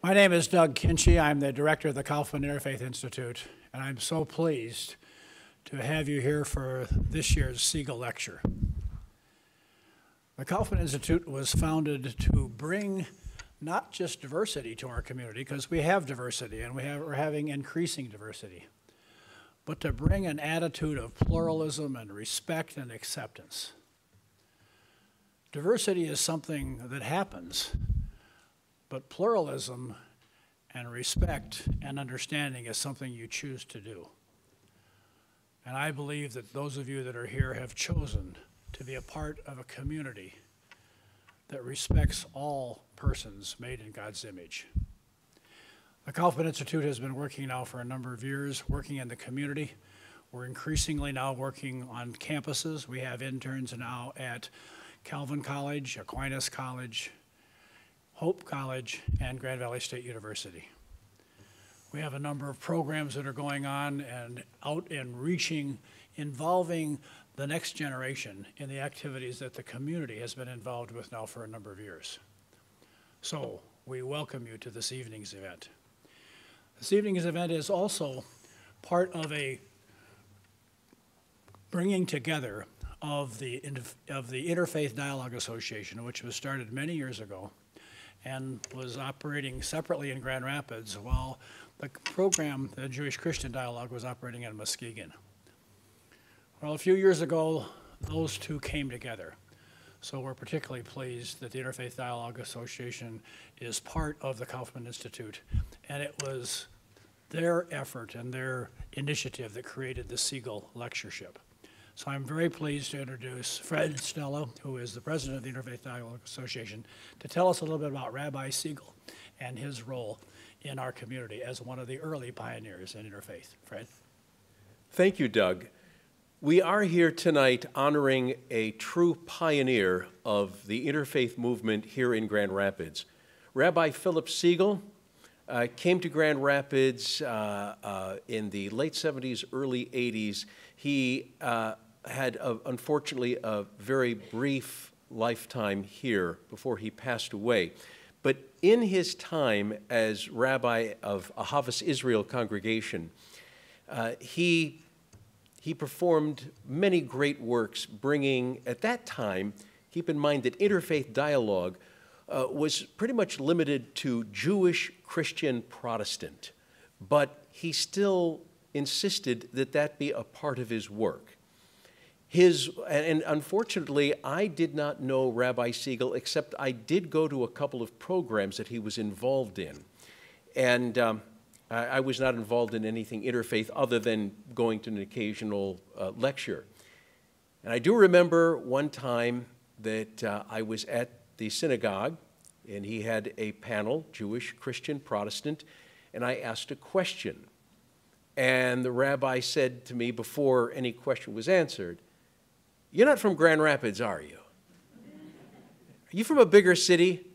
My name is Doug Kinchy. I'm the director of the Kaufman Interfaith Institute, and I'm so pleased to have you here for this year's Sigal Lecture. The Kaufman Institute was founded to bring not just diversity to our community, because we have diversity and we're having increasing diversity, but to bring an attitude of pluralism and respect and acceptance. Diversity is something that happens, but pluralism and respect and understanding is something you choose to do. And I believe that those of you that are here have chosen to be a part of a community that respects all persons made in God's image. The Kaufman Institute has been working now for a number of years, working in the community. We're increasingly now working on campuses. We have interns now at Calvin College, Aquinas College, Hope College, and Grand Valley State University. We have a number of programs that are going on and out and reaching, involving the next generation in the activities that the community has been involved with now for a number of years. So we welcome you to this evening's event. This evening's event is also part of a bringing together of the Interfaith Dialogue Association, which was started many years ago and was operating separately in Grand Rapids while the program, the Jewish Christian Dialogue, was operating in Muskegon. Well, a few years ago, those two came together. So we're particularly pleased that the Interfaith Dialogue Association is part of the Kaufman Institute, and it was their effort and their initiative that created the Sigal Lectureship. So I'm very pleased to introduce Fred Stella, who is the president of the Interfaith Dialogue Association, to tell us a little bit about Rabbi Sigal and his role in our community as one of the early pioneers in interfaith. Fred? Thank you, Doug. We are here tonight honoring a true pioneer of the interfaith movement here in Grand Rapids. Rabbi Phillip Sigal came to Grand Rapids in the late 70s, early 80s. He had, unfortunately, a very brief lifetime here before he passed away. But in his time as rabbi of Ahavas Israel congregation, he performed many great works, bringing, at that time, keep in mind that interfaith dialogue was pretty much limited to Jewish, Christian, Protestant, but he still insisted that that be a part of his work. And unfortunately, I did not know Rabbi Sigal, except I did go to a couple of programs that he was involved in. And I was not involved in anything interfaith other than going to an occasional lecture. And I do remember one time that I was at the synagogue, and he had a panel, Jewish, Christian, Protestant, and I asked a question. And the rabbi said to me before any question was answered, "You're not from Grand Rapids, are you? Are you from a bigger city?"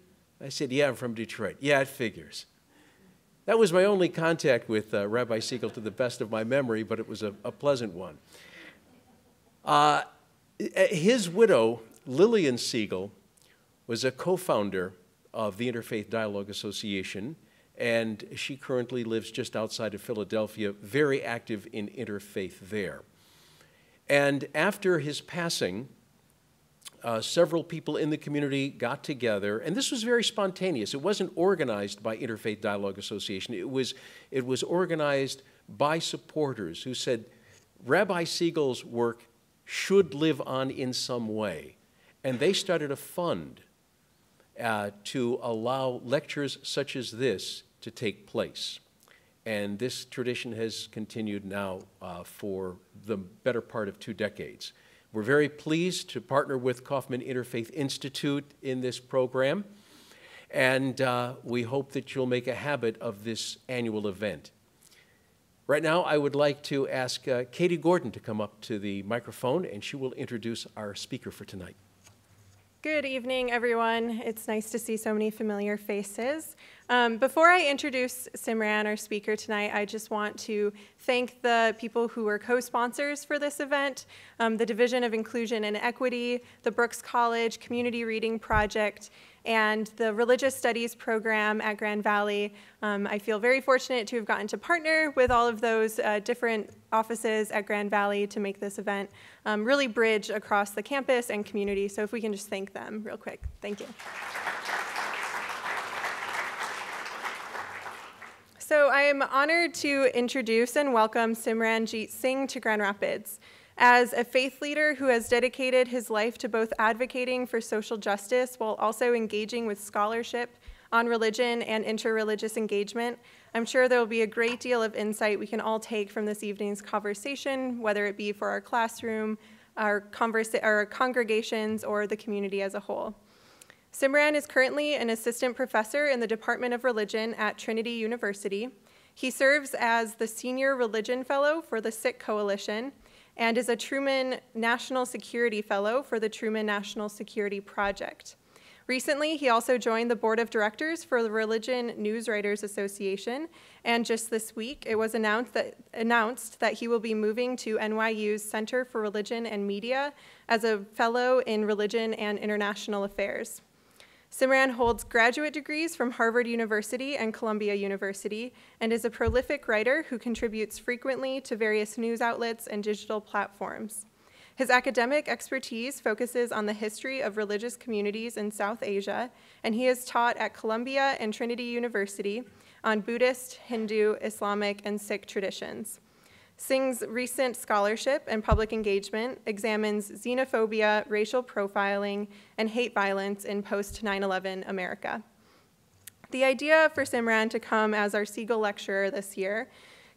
I said, "Yeah, I'm from Detroit." "Yeah, it figures." That was my only contact with Rabbi Sigal to the best of my memory, but it was a pleasant one. His widow, Lillian Sigal, was a co-founder of the Interfaith Dialogue Association, and she currently lives just outside of Philadelphia, very active in interfaith there. And after his passing, several people in the community got together, and this was very spontaneous. It wasn't organized by Interfaith Dialogue Association. It was organized by supporters who said Rabbi Sigal's work should live on in some way. And they started a fund to allow lectures such as this to take place. And this tradition has continued now for the better part of 2 decades. We're very pleased to partner with Kaufman Interfaith Institute in this program, and we hope that you'll make a habit of this annual event. Right now, I would like to ask Katie Gordon to come up to the microphone, and she will introduce our speaker for tonight. Good evening, everyone. It's nice to see so many familiar faces. Before I introduce Simran, our speaker tonight, I just want to thank the people who were co-sponsors for this event, the Division of Inclusion and Equity, the Brooks College Community Reading Project, and the Religious Studies program at Grand Valley. I feel very fortunate to have gotten to partner with all of those different offices at Grand Valley to make this event really bridge across the campus and community. So if we can just thank them real quick. Thank you. So I am honored to introduce and welcome Simran Jeet Singh to Grand Rapids. As a faith leader who has dedicated his life to both advocating for social justice while also engaging with scholarship on religion and interreligious engagement, I'm sure there will be a great deal of insight we can all take from this evening's conversation, whether it be for our classroom, our congregations, or the community as a whole. Simran is currently an assistant professor in the Department of Religion at Trinity University. He serves as the Senior Religion Fellow for the Sikh Coalition and is a Truman National Security Fellow for the Truman National Security Project. Recently, he also joined the board of directors for the Religion News Writers Association, and just this week, it was announced that he will be moving to NYU's Center for Religion and Media as a fellow in Religion and International Affairs. Simran holds graduate degrees from Harvard University and Columbia University and is a prolific writer who contributes frequently to various news outlets and digital platforms. His academic expertise focuses on the history of religious communities in South Asia, and he has taught at Columbia and Trinity University on Buddhist, Hindu, Islamic, and Sikh traditions. Singh's recent scholarship and public engagement examines xenophobia, racial profiling, and hate violence in post-9/11 America. The idea for Simran to come as our Sigal lecturer this year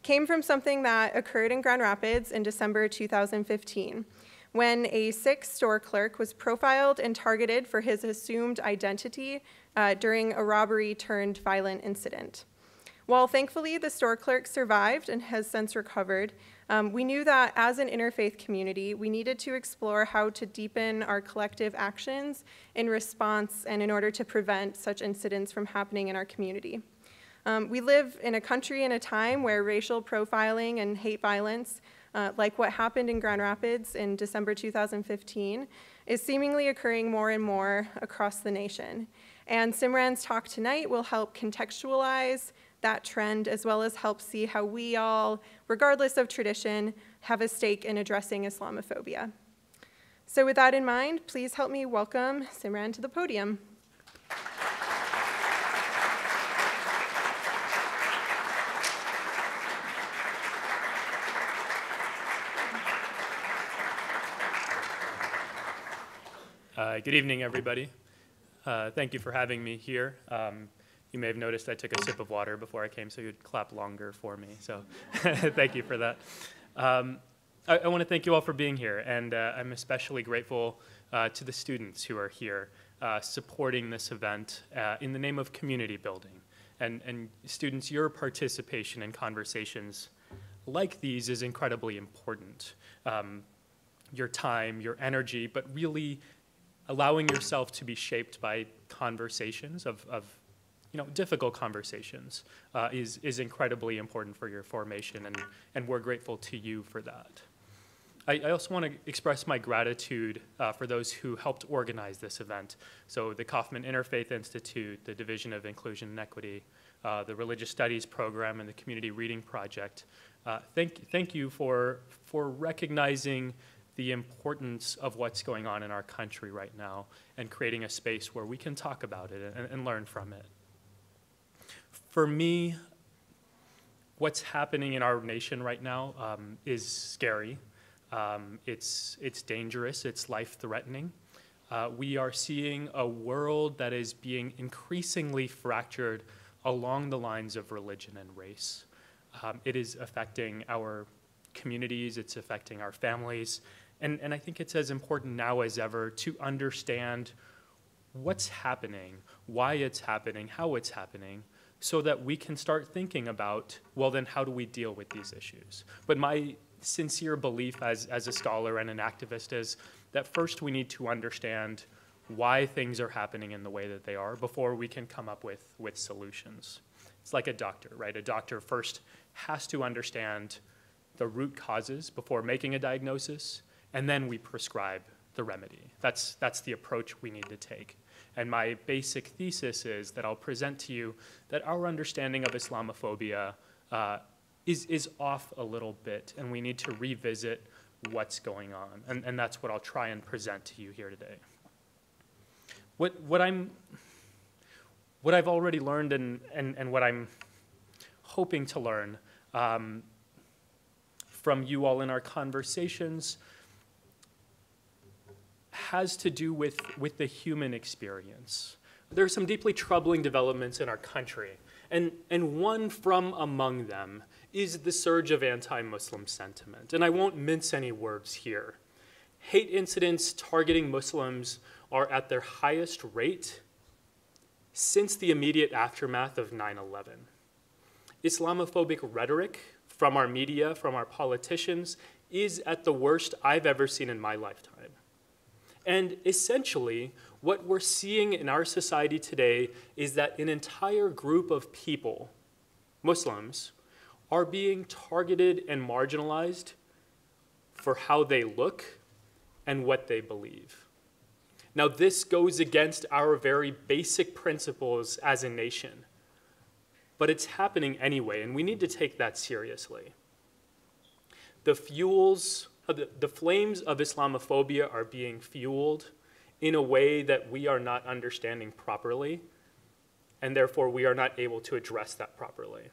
came from something that occurred in Grand Rapids in December 2015, when a Sikh store clerk was profiled and targeted for his assumed identity during a robbery-turned-violent incident. While thankfully the store clerk survived and has since recovered, we knew that as an interfaith community, we needed to explore how to deepen our collective actions in response and in order to prevent such incidents from happening in our community. We live in a country and a time where racial profiling and hate violence, like what happened in Grand Rapids in December 2015, is seemingly occurring more and more across the nation. And Simran's talk tonight will help contextualize that trend, as well as help see how we all, regardless of tradition, have a stake in addressing Islamophobia. So with that in mind, please help me welcome Simran to the podium. Good evening, everybody. Thank you for having me here. You may have noticed I took a sip of water before I came, so you'd clap longer for me. So thank you for that. I want to thank you all for being here, and I'm especially grateful to the students who are here supporting this event in the name of community building. And students, your participation in conversations like these is incredibly important. Your time, your energy, but really allowing yourself to be shaped by conversations of difficult conversations is incredibly important for your formation, and we're grateful to you for that. I also want to express my gratitude for those who helped organize this event. So the Kaufman Interfaith Institute, the Division of Inclusion and Equity, the Religious Studies program, and the Community Reading Project. Thank you for recognizing the importance of what's going on in our country right now and creating a space where we can talk about it and learn from it. For me, what's happening in our nation right now is scary. It's dangerous. It's life-threatening. We are seeing a world that is being increasingly fractured along the lines of religion and race. It is affecting our communities. It's affecting our families. And I think it's as important now as ever to understand what's happening, why it's happening, how it's happening, so that we can start thinking about, well, then how do we deal with these issues? But my sincere belief as a scholar and an activist is that first we need to understand why things are happening in the way that they are before we can come up with solutions. It's like a doctor, right? A doctor first has to understand the root causes before making a diagnosis, and then we prescribe the remedy. That's the approach we need to take. And my basic thesis is that I'll present to you that our understanding of Islamophobia is off a little bit, and we need to revisit what's going on. And that's what I'll try and present to you here today. What I've already learned and what I'm hoping to learn from you all in our conversations has to do with the human experience. There are some deeply troubling developments in our country, and one from among them is the surge of anti-Muslim sentiment. And I won't mince any words here. Hate incidents targeting Muslims are at their highest rate since the immediate aftermath of 9/11. Islamophobic rhetoric from our media, from our politicians, is at the worst I've ever seen in my lifetime. And essentially, what we're seeing in our society today is that an entire group of people, Muslims, are being targeted and marginalized for how they look and what they believe. Now, this goes against our very basic principles as a nation, but it's happening anyway, and we need to take that seriously. The flames of Islamophobia are being fueled in a way that we are not understanding properly, and therefore we are not able to address that properly.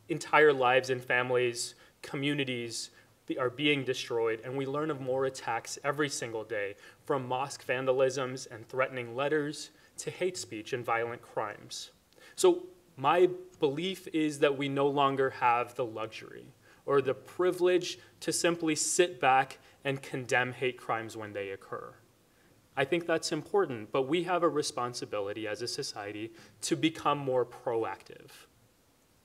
Entire lives and families, communities are being destroyed, and we learn of more attacks every single day, from mosque vandalisms and threatening letters to hate speech and violent crimes. So my belief is that we no longer have the luxury or the privilege to simply sit back and condemn hate crimes when they occur. I think that's important, but we have a responsibility as a society to become more proactive,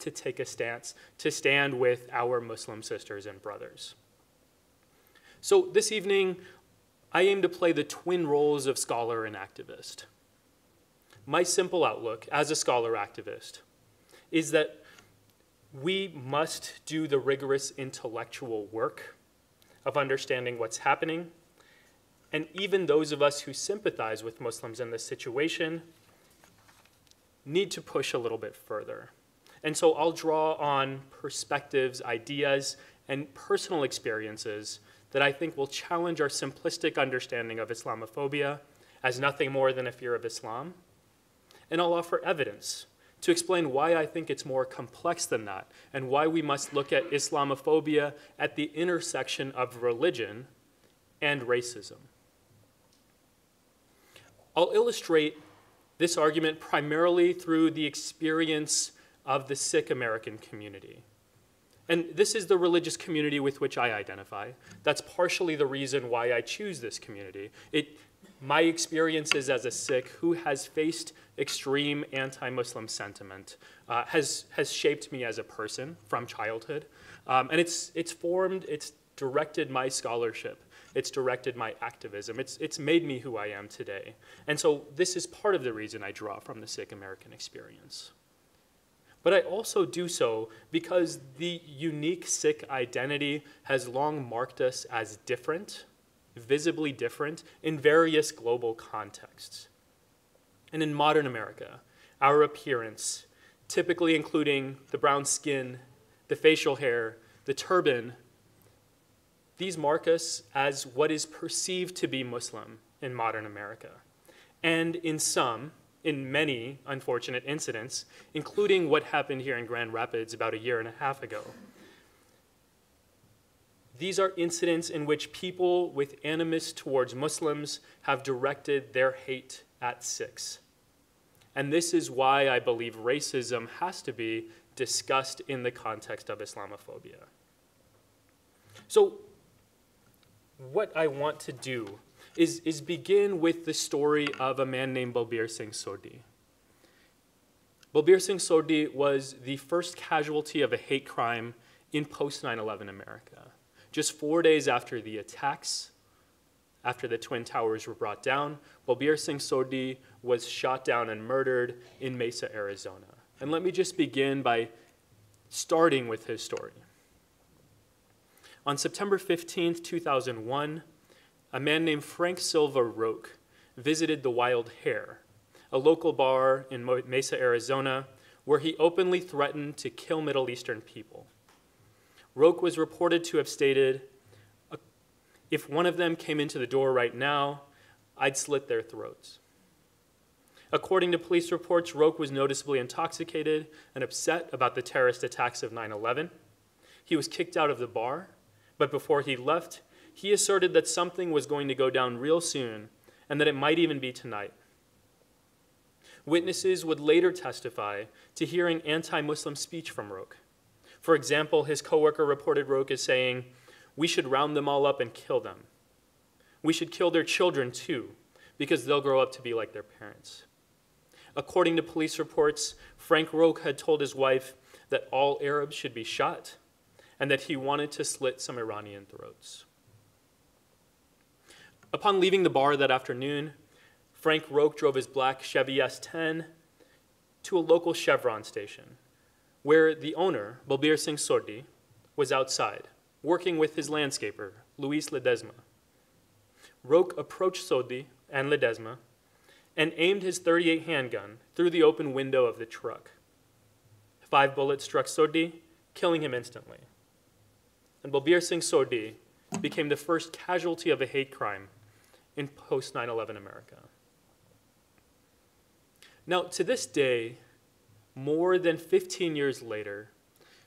to take a stance, to stand with our Muslim sisters and brothers. So this evening, I aim to play the twin roles of scholar and activist. My simple outlook as a scholar activist is that we must do the rigorous intellectual work of understanding what's happening, and even those of us who sympathize with Muslims in this situation need to push a little bit further. And so I'll draw on perspectives, ideas, and personal experiences that I think will challenge our simplistic understanding of Islamophobia as nothing more than a fear of Islam. And I'll offer evidence to explain why I think it's more complex than that, and why we must look at Islamophobia at the intersection of religion and racism. I'll illustrate this argument primarily through the experience of the Sikh-American community. And this is the religious community with which I identify. That's partially the reason why I choose this community. My experiences as a Sikh who has faced extreme anti-Muslim sentiment has shaped me as a person from childhood. And it's directed my scholarship. It's directed my activism. It's made me who I am today. And so this is part of the reason I draw from the Sikh-American experience. But I also do so because the unique Sikh identity has long marked us as different, visibly different, in various global contexts. And in modern America, our appearance, typically including the brown skin, the facial hair, the turban, these mark us as what is perceived to be Muslim in modern America. And in many unfortunate incidents, including what happened here in Grand Rapids about a year and a half ago. These are incidents in which people with animus towards Muslims have directed their hate at Sikhs. And this is why I believe racism has to be discussed in the context of Islamophobia. So what I want to do is begin with the story of a man named Balbir Singh Sodhi. Balbir Singh Sodhi was the first casualty of a hate crime in post 9/11 America. Just 4 days after the attacks after the Twin Towers were brought down, Balbir Singh Sodhi was shot down and murdered in Mesa, Arizona. And let me just begin by starting with his story. On September 15th, 2001, a man named Frank Silva Roque visited the Wild Hare, a local bar in Mesa, Arizona, where he openly threatened to kill Middle Eastern people. Roque was reported to have stated, "If one of them came into the door right now, I'd slit their throats." According to police reports, Roque was noticeably intoxicated and upset about the terrorist attacks of 9/11. He was kicked out of the bar, but before he left, he asserted that something was going to go down real soon and that it might even be tonight. Witnesses would later testify to hearing anti-Muslim speech from Roque. For example, his coworker reported Roque as saying, "We should round them all up and kill them. We should kill their children too, because they'll grow up to be like their parents." According to police reports, Frank Roque had told his wife that all Arabs should be shot and that he wanted to slit some Iranian throats. Upon leaving the bar that afternoon, Frank Roque drove his black Chevy S10 to a local Chevron station, where the owner, Balbir Singh Sodhi, was outside, working with his landscaper, Luis Ledesma. Roque approached Sodhi and Ledesma and aimed his .38 handgun through the open window of the truck. 5 bullets struck Sodhi, killing him instantly. And Balbir Singh Sodhi became the first casualty of a hate crime in post-9/11 America. Now, to this day, more than 15 years later,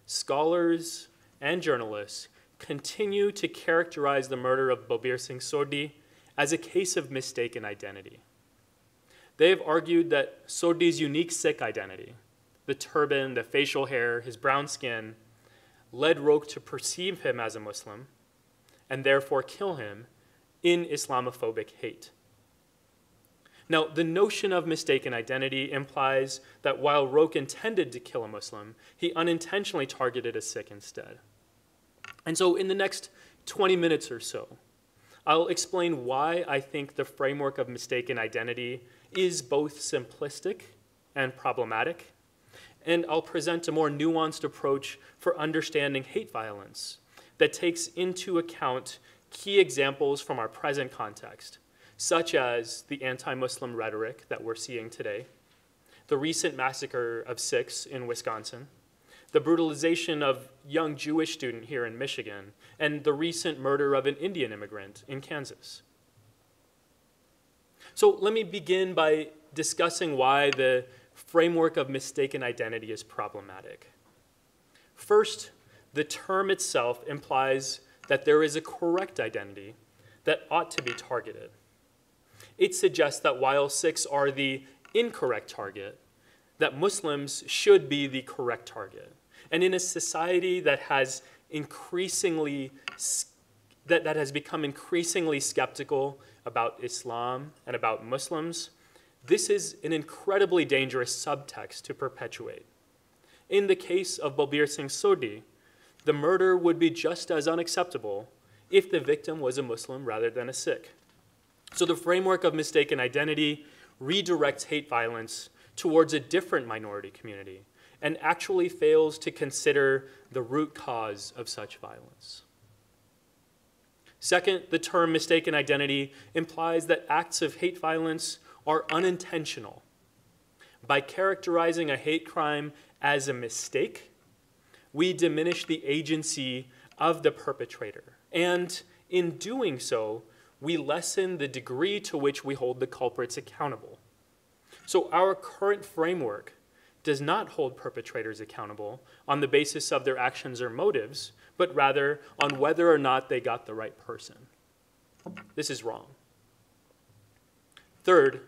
scholars and journalists continue to characterize the murder of Balbir Singh Sodhi as a case of mistaken identity. They have argued that Sodhi's unique Sikh identity, the turban, the facial hair, his brown skin, led Roque to perceive him as a Muslim and therefore kill him in Islamophobic hate. Now, the notion of mistaken identity implies that while Roque intended to kill a Muslim, he unintentionally targeted a Sikh instead. And so in the next 20 minutes or so, I'll explain why I think the framework of mistaken identity is both simplistic and problematic, and I'll present a more nuanced approach for understanding hate violence that takes into account key examples from our present context, such as the anti-Muslim rhetoric that we're seeing today, the recent massacre of Sikhs in Wisconsin, the brutalization of a young Jewish student here in Michigan, and the recent murder of an Indian immigrant in Kansas. So let me begin by discussing why the framework of mistaken identity is problematic. First, the term itself implies that there is a correct identity that ought to be targeted. It suggests that while Sikhs are the incorrect target, that Muslims should be the correct target. And in a society that has become increasingly skeptical about Islam and about Muslims, this is an incredibly dangerous subtext to perpetuate. In the case of Balbir Singh Sodhi, the murder would be just as unacceptable if the victim was a Muslim rather than a Sikh. So the framework of mistaken identity redirects hate violence towards a different minority community and actually fails to consider the root cause of such violence. Second, the term mistaken identity implies that acts of hate violence are unintentional. By characterizing a hate crime as a mistake, we diminish the agency of the perpetrator. And in doing so, we lessen the degree to which we hold the culprits accountable. So our current framework does not hold perpetrators accountable on the basis of their actions or motives, but rather on whether or not they got the right person. This is wrong. Third,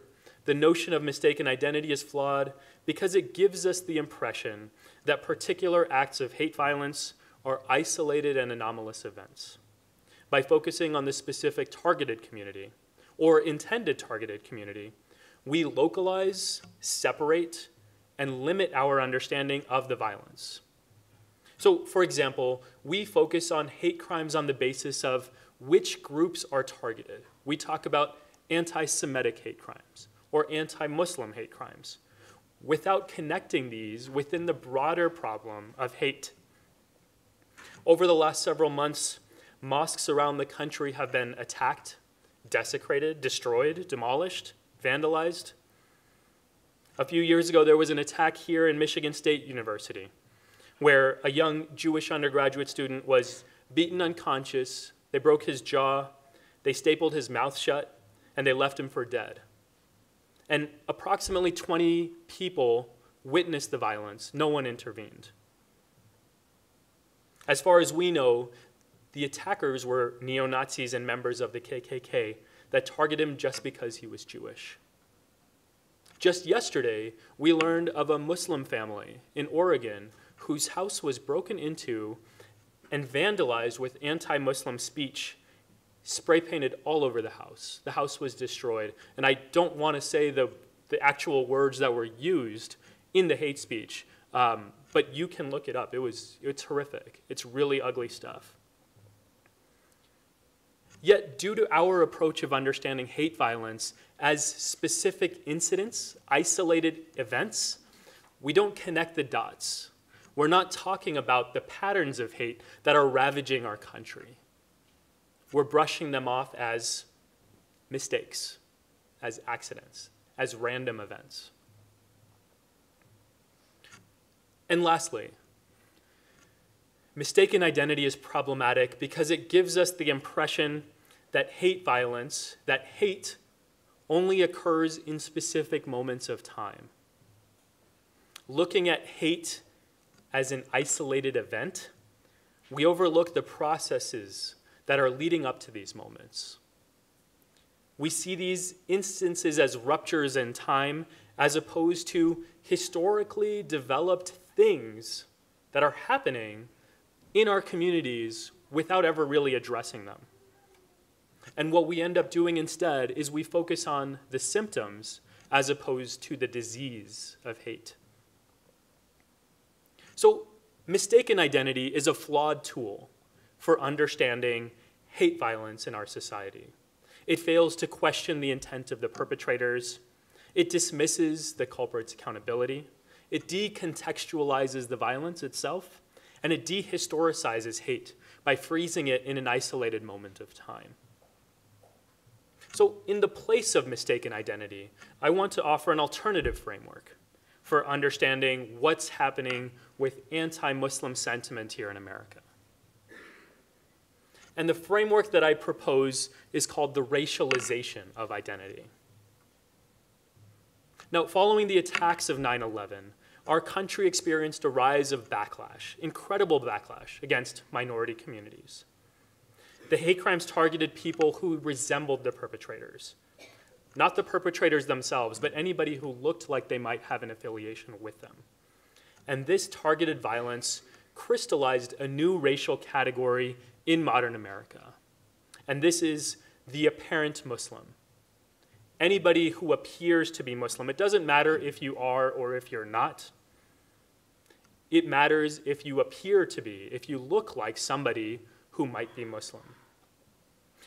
the notion of mistaken identity is flawed because it gives us the impression that particular acts of hate violence are isolated and anomalous events. By focusing on the specific targeted community or intended targeted community, we localize, separate, and limit our understanding of the violence. So, for example, we focus on hate crimes on the basis of which groups are targeted. We talk about anti-Semitic hate crimes or anti-Muslim hate crimes without connecting these within the broader problem of hate. Over the last several months, mosques around the country have been attacked, desecrated, destroyed, demolished, vandalized. A few years ago, there was an attack here in Michigan State University where a young Jewish undergraduate student was beaten unconscious. They broke his jaw, they stapled his mouth shut, and they left him for dead. And approximately 20 people witnessed the violence. No one intervened. As far as we know, the attackers were neo-Nazis and members of the KKK that targeted him just because he was Jewish. Just yesterday, we learned of a Muslim family in Oregon whose house was broken into and vandalized with anti-Muslim speech, spray-painted all over the house. The house was destroyed. And I don't want to say the actual words that were used in the hate speech, but you can look it up. It's horrific. It's really ugly stuff. Yet, due to our approach of understanding hate violence as specific incidents, isolated events, we don't connect the dots. We're not talking about the patterns of hate that are ravaging our country. We're brushing them off as mistakes, as accidents, as random events. And lastly, mistaken identity is problematic because it gives us the impression that hate violence, that hate only occurs in specific moments of time. Looking at hate as an isolated event, we overlook the processes that are leading up to these moments. We see these instances as ruptures in time as opposed to historically developed things that are happening in our communities without ever really addressing them. And what we end up doing instead is we focus on the symptoms as opposed to the disease of hate. So, mistaken identity is a flawed tool for understanding hate violence in our society. It fails to question the intent of the perpetrators. It dismisses the culprit's accountability. It decontextualizes the violence itself, and it dehistoricizes hate by freezing it in an isolated moment of time. So, in the place of mistaken identity, I want to offer an alternative framework for understanding what's happening with anti-Muslim sentiment here in America. And the framework that I propose is called the racialization of identity. Now, following the attacks of 9/11, our country experienced a rise of backlash, incredible backlash against minority communities. The hate crimes targeted people who resembled the perpetrators. Not the perpetrators themselves, but anybody who looked like they might have an affiliation with them. And this targeted violence crystallized a new racial category in modern America. And this is the apparent Muslim. Anybody who appears to be Muslim. It doesn't matter if you are or if you're not. It matters if you appear to be, if you look like somebody who might be Muslim.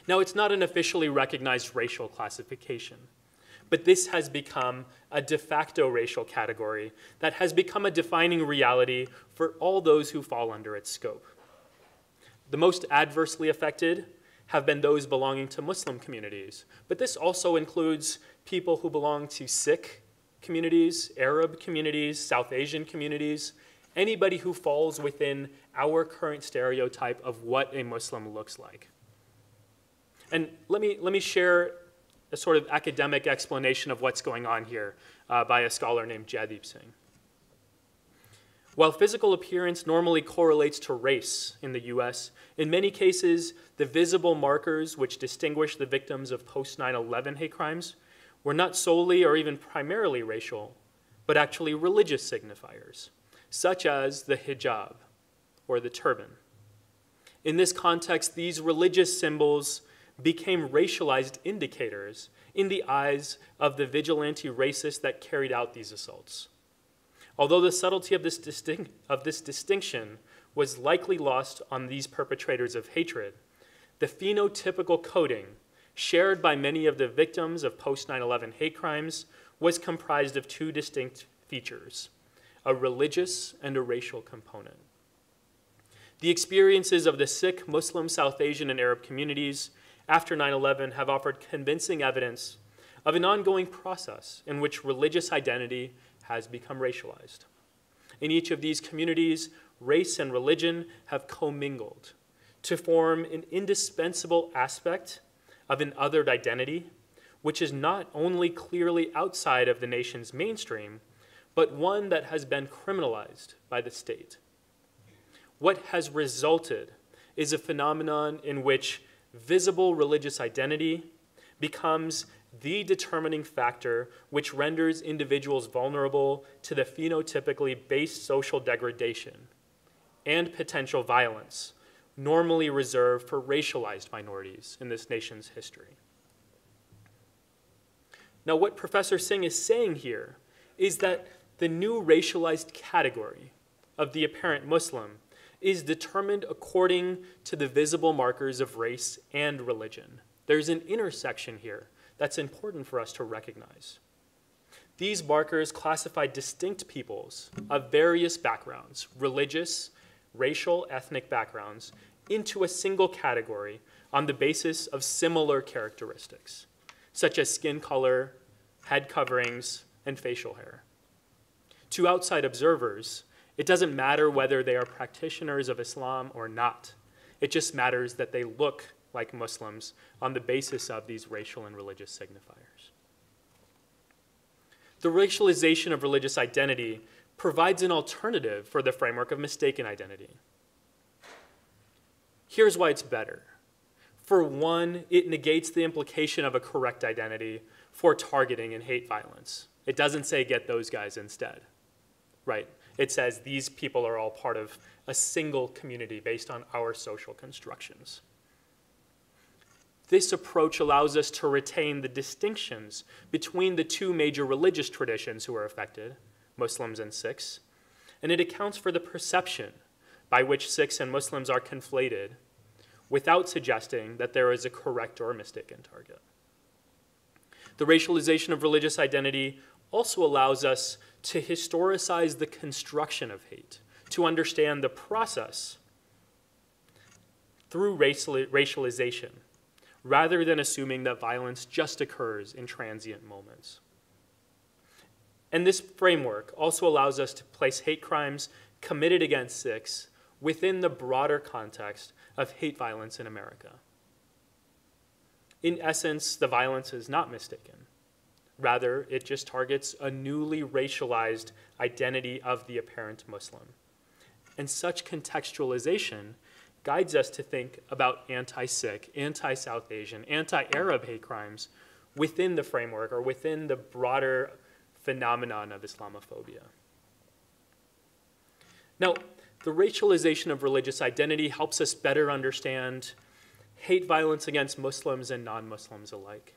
Now, it's not an officially recognized racial classification, but this has become a de facto racial category that has become a defining reality for all those who fall under its scope. The most adversely affected have been those belonging to Muslim communities, but this also includes people who belong to Sikh communities, Arab communities, South Asian communities, anybody who falls within our current stereotype of what a Muslim looks like. And let me share a sort of academic explanation of what's going on here by a scholar named Jagdeep Singh. While physical appearance normally correlates to race in the US, in many cases, the visible markers which distinguish the victims of post-9/11 hate crimes were not solely or even primarily racial, but actually religious signifiers, such as the hijab or the turban. In this context, these religious symbols became racialized indicators in the eyes of the vigilante racists that carried out these assaults. Although the subtlety of this distinction was likely lost on these perpetrators of hatred, the phenotypical coding shared by many of the victims of post-9/11 hate crimes was comprised of two distinct features, a religious and a racial component. The experiences of the Sikh, Muslim, South Asian, and Arab communities after 9/11 have offered convincing evidence of an ongoing process in which religious identity has become racialized. In each of these communities, race and religion have commingled to form an indispensable aspect of an othered identity, which is not only clearly outside of the nation's mainstream, but one that has been criminalized by the state. What has resulted is a phenomenon in which visible religious identity becomes the determining factor which renders individuals vulnerable to the phenotypically based social degradation and potential violence normally reserved for racialized minorities in this nation's history. Now, what Professor Singh is saying here is that the new racialized category of the apparent Muslim is determined according to the visible markers of race and religion. There's an intersection here that's important for us to recognize. These markers classify distinct peoples of various backgrounds, religious, racial, ethnic backgrounds, into a single category on the basis of similar characteristics, such as skin color, head coverings, and facial hair. To outside observers, it doesn't matter whether they are practitioners of Islam or not. It just matters that they look like Muslims on the basis of these racial and religious signifiers. The racialization of religious identity provides an alternative for the framework of mistaken identity. Here's why it's better. For one, it negates the implication of a correct identity for targeting and hate violence. It doesn't say get those guys instead, right? It says these people are all part of a single community based on our social constructions. This approach allows us to retain the distinctions between the two major religious traditions who are affected, Muslims and Sikhs, and it accounts for the perception by which Sikhs and Muslims are conflated without suggesting that there is a correct or mistaken target. The racialization of religious identity also allows us to historicize the construction of hate, to understand the process through racialization, rather than assuming that violence just occurs in transient moments. And this framework also allows us to place hate crimes committed against Sikhs within the broader context of hate violence in America. In essence, the violence is not mistaken. Rather, it just targets a newly racialized identity of the apparent Muslim. And such contextualization guides us to think about anti-Sikh, anti-South Asian, anti-Arab hate crimes within the framework or within the broader phenomenon of Islamophobia. Now, the racialization of religious identity helps us better understand hate violence against Muslims and non-Muslims alike.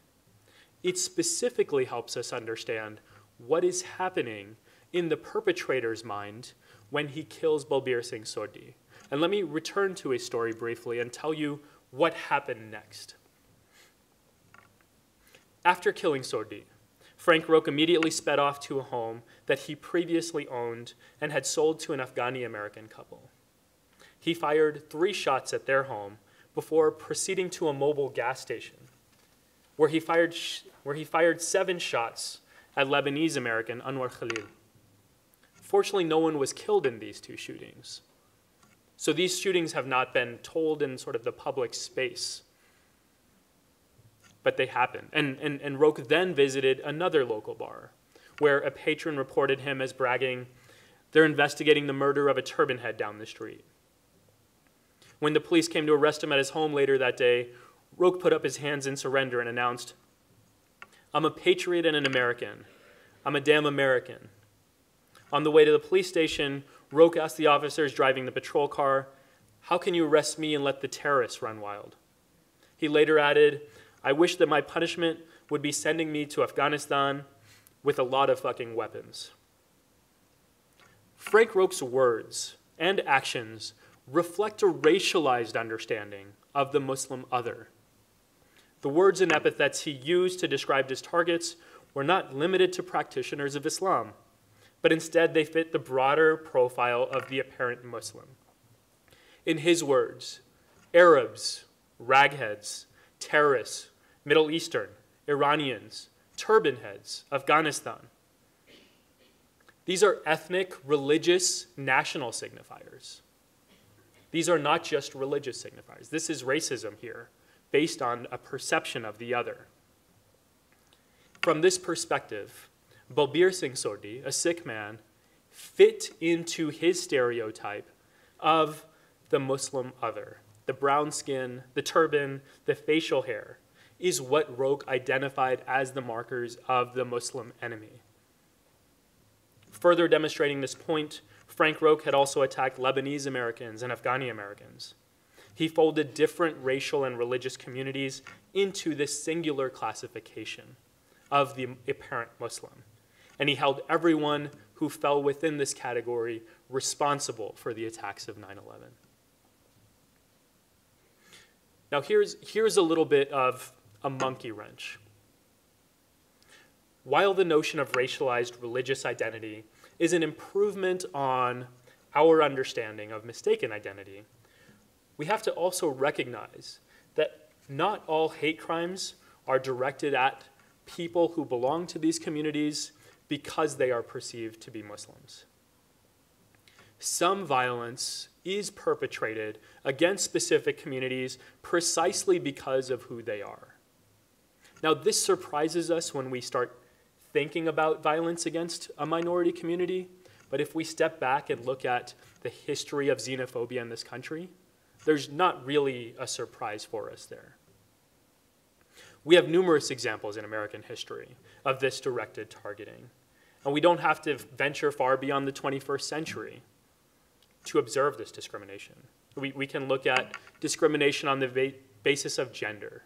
It specifically helps us understand what is happening in the perpetrator's mind when he kills Balbir Singh Sodhi. And let me return to his story briefly and tell you what happened next. After killing Sodhi, Frank Roque immediately sped off to a home that he previously owned and had sold to an Afghani-American couple. He fired 3 shots at their home before proceeding to a mobile gas station, where he fired 7 shots at Lebanese-American Anwar Khalil. Fortunately, no one was killed in these 2 shootings. So these shootings have not been told in sort of the public space, but they happened. And Roque then visited another local bar, where a patron reported him as bragging, "They're investigating the murder of a turban head down the street." When the police came to arrest him at his home later that day, Roque put up his hands in surrender and announced, "I'm a patriot and an American. I'm a damn American." On the way to the police station, Roque asked the officers driving the patrol car, "How can you arrest me and let the terrorists run wild?" He later added, "I wish that my punishment would be sending me to Afghanistan with a lot of fucking weapons." Frank Roque's words and actions reflect a racialized understanding of the Muslim other. The words and epithets he used to describe his targets were not limited to practitioners of Islam, but instead they fit the broader profile of the apparent Muslim. In his words, Arabs, ragheads, terrorists, Middle Eastern, Iranians, turban heads, Afghanistan. These are ethnic, religious, national signifiers. These are not just religious signifiers. This is racism here, based on a perception of the other. From this perspective, Balbir Singh Sodhi, a Sikh man, fit into his stereotype of the Muslim other. The brown skin, the turban, the facial hair is what Roque identified as the markers of the Muslim enemy. Further demonstrating this point, Frank Roque had also attacked Lebanese Americans and Afghani Americans. He folded different racial and religious communities into this singular classification of the apparent Muslim. And he held everyone who fell within this category responsible for the attacks of 9/11. Now here's a little bit of a monkey wrench. While the notion of racialized religious identity is an improvement on our understanding of mistaken identity, we have to also recognize that not all hate crimes are directed at people who belong to these communities because they are perceived to be Muslims. Some violence is perpetrated against specific communities precisely because of who they are. Now, this surprises us when we start thinking about violence against a minority community, but if we step back and look at the history of xenophobia in this country, there's not really a surprise for us there. We have numerous examples in American history of this directed targeting, and we don't have to venture far beyond the 21st century to observe this discrimination. We can look at discrimination on the basis of gender,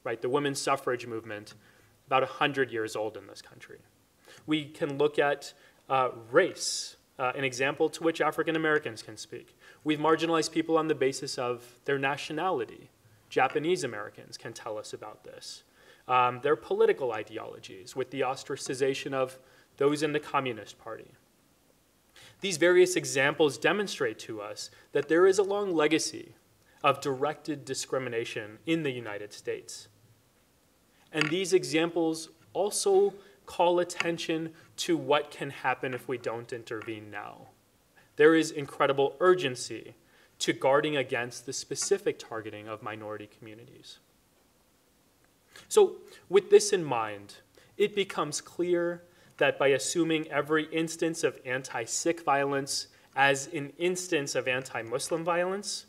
right? The women's suffrage movement, about 100 years old in this country. We can look at race, an example to which African Americans can speak. We've marginalized people on the basis of their nationality. Japanese Americans can tell us about this. Their political ideologies with the ostracization of those in the Communist Party. These various examples demonstrate to us that there is a long legacy of directed discrimination in the United States. And these examples also call attention to what can happen if we don't intervene now. There is incredible urgency to guarding against the specific targeting of minority communities. So with this in mind, it becomes clear that by assuming every instance of anti-Sikh violence as an instance of anti-Muslim violence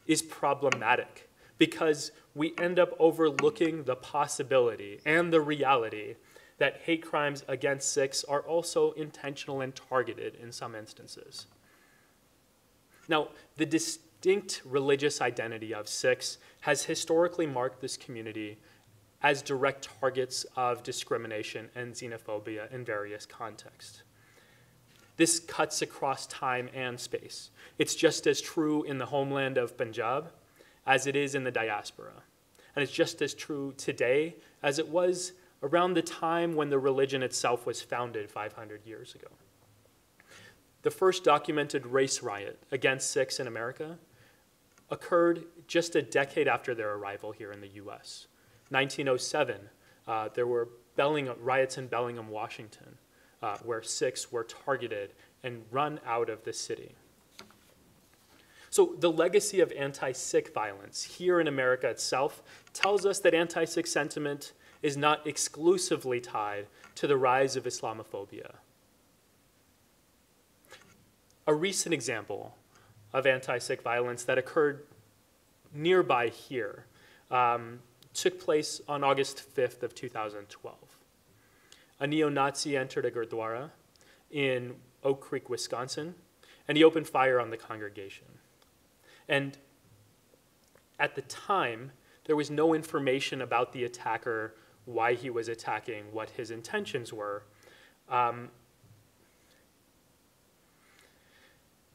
is problematic, because we end up overlooking the possibility and the reality that hate crimes against Sikhs are also intentional and targeted in some instances. Now, the distinct religious identity of Sikhs has historically marked this community as direct targets of discrimination and xenophobia in various contexts. This cuts across time and space. It's just as true in the homeland of Punjab as it is in the diaspora. And it's just as true today as it was around the time when the religion itself was founded 500 years ago. The first documented race riot against Sikhs in America occurred just a decade after their arrival here in the US. 1907, there were riots in Bellingham, Washington, where Sikhs were targeted and run out of the city. So the legacy of anti-Sikh violence here in America itself tells us that anti-Sikh sentiment is not exclusively tied to the rise of Islamophobia. A recent example of anti-Sikh violence that occurred nearby here took place on August 5th of 2012. A neo-Nazi entered a gurdwara in Oak Creek, Wisconsin, and he opened fire on the congregation. And at the time, there was no information about the attacker, why he was attacking, what his intentions were.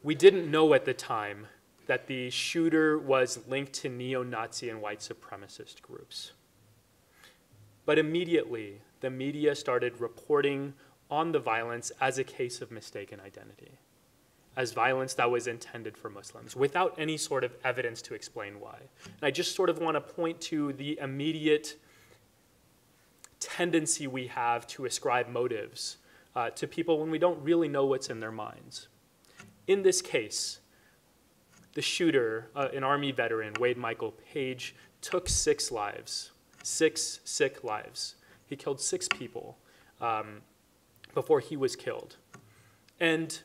We didn't know at the time that the shooter was linked to neo-Nazi and white supremacist groups. But immediately, the media started reporting on the violence as a case of mistaken identity, as violence that was intended for Muslims, without any sort of evidence to explain why. And I just sort of want to point to the immediate tendency we have to ascribe motives to people when we don't really know what's in their minds. In this case, the shooter, an Army veteran, Wade Michael Page, took 6 lives, 6 Sikh lives. He killed 6 people before he was killed. And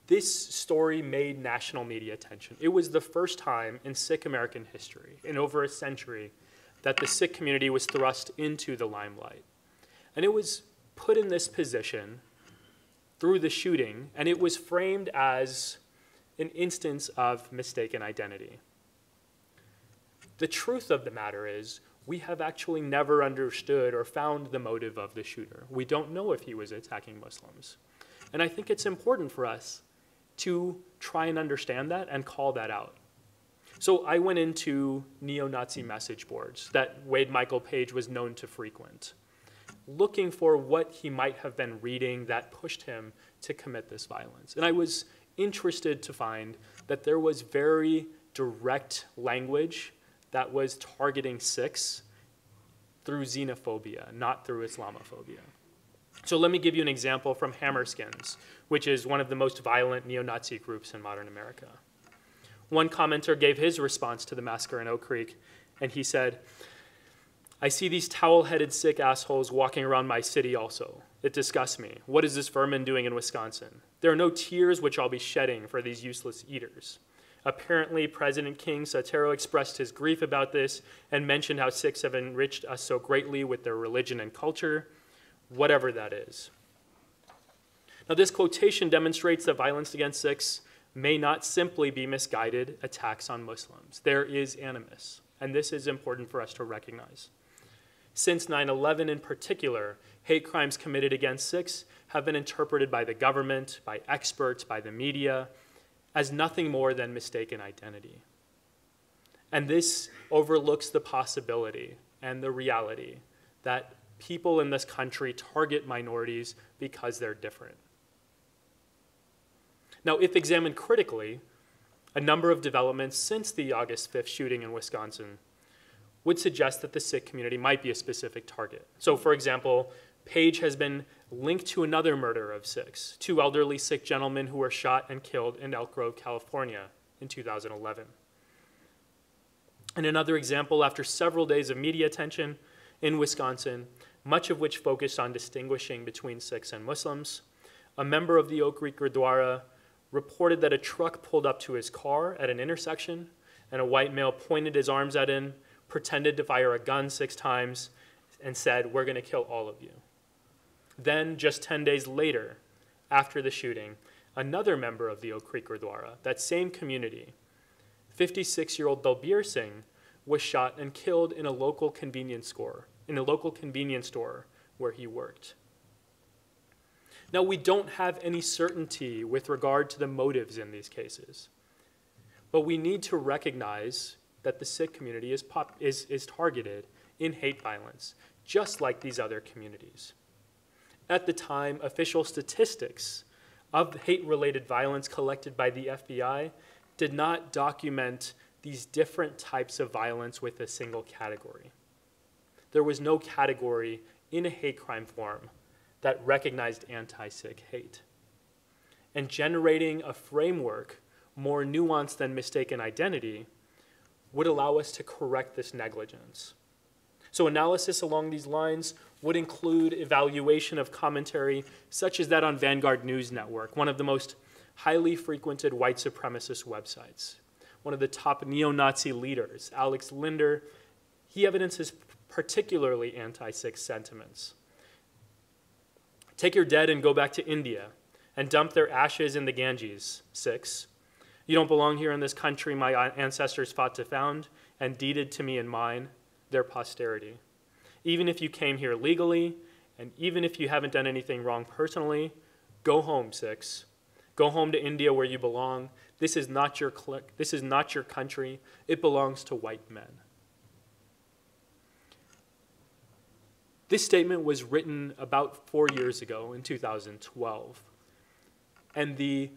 this story made national media attention. It was the first time in Sikh-American history, in over a century, that the Sikh community was thrust into the limelight. And it was put in this position through the shooting, and it was framed as an instance of mistaken identity. The truth of the matter is, we have actually never understood or found the motive of the shooter. We don't know if he was attacking Muslims. And I think it's important for us to try and understand that and call that out. So I went into neo-Nazi message boards that Wade Michael Page was known to frequent, looking for what he might have been reading that pushed him to commit this violence. And I was interested to find that there was very direct language that was targeting Sikhs through xenophobia, not through Islamophobia. So let me give you an example from Hammerskins, which is one of the most violent neo-Nazi groups in modern America. One commenter gave his response to the massacre in Oak Creek, and he said, "I see these towel-headed Sikh assholes walking around my city also. It disgusts me. What is this vermin doing in Wisconsin? There are no tears which I'll be shedding for these useless eaters." Apparently, President King Sotero expressed his grief about this and mentioned how Sikhs have enriched us so greatly with their religion and culture, whatever that is. Now, this quotation demonstrates that violence against Sikhs may not simply be misguided attacks on Muslims. There is animus, and this is important for us to recognize. Since 9/11 in particular, hate crimes committed against Sikhs have been interpreted by the government, by experts, by the media, as nothing more than mistaken identity. And this overlooks the possibility and the reality that people in this country target minorities because they're different. Now, if examined critically, a number of developments since the August 5th shooting in Wisconsin would suggest that the Sikh community might be a specific target. So, for example, Page has been linked to another murder of Sikhs, 2 elderly Sikh gentlemen who were shot and killed in Elk Grove, California in 2011. And another example, after several days of media attention in Wisconsin, much of which focused on distinguishing between Sikhs and Muslims, a member of the Oak Creek Gurdwara reported that a truck pulled up to his car at an intersection, and a white male pointed his arms at him, pretended to fire a gun 6 times, and said, "We're going to kill all of you." Then, just 10 days later, after the shooting, another member of the Oak Creek Gurdwara, that same community, 56-year-old Dalbir Singh, was shot and killed in a local convenience store where he worked. Now, we don't have any certainty with regard to the motives in these cases, but we need to recognize that the Sikh community is targeted in hate violence, just like these other communities. At the time, official statistics of hate-related violence collected by the FBI did not document these different types of violence with a single category. There was no category in a hate crime form that recognized anti-Sikh hate. And generating a framework more nuanced than mistaken identity would allow us to correct this negligence. So analysis along these lines would include evaluation of commentary such as that on Vanguard News Network, one of the most highly frequented white supremacist websites. One of the top neo-Nazi leaders, Alex Linder, he evidences particularly anti-Sikh sentiments. Take your dead and go back to India and dump their ashes in the Ganges, Sikhs. You don't belong here in this country my ancestors fought to found and deeded to me and mine, their posterity. Even if you came here legally, and even if you haven't done anything wrong personally, go home, Sikhs. Go home to India where you belong. This is not your clique. This is not your country. It belongs to white men. This statement was written about 4 years ago in 2012. And the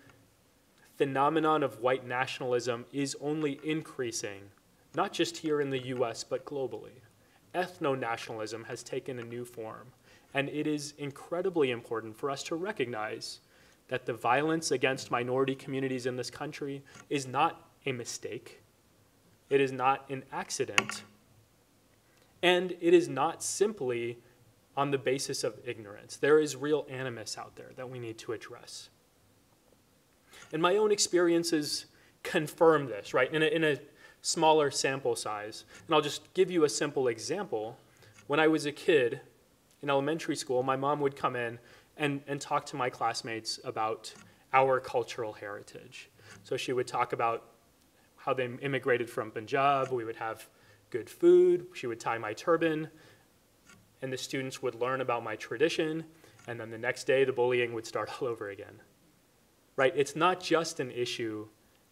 phenomenon of white nationalism is only increasing, not just here in the US, but globally. Ethno-nationalism has taken a new form, and it is incredibly important for us to recognize that the violence against minority communities in this country is not a mistake, it is not an accident, and it is not simply on the basis of ignorance. There is real animus out there that we need to address. And my own experiences confirm this, right, in a smaller sample size. And I'll just give you a simple example. When I was a kid in elementary school, my mom would come in and talk to my classmates about our cultural heritage. So she would talk about how they immigrated from Punjab. We would have good food. She would tie my turban, and the students would learn about my tradition, and then the next day the bullying would start all over again. Right? It's not just an issue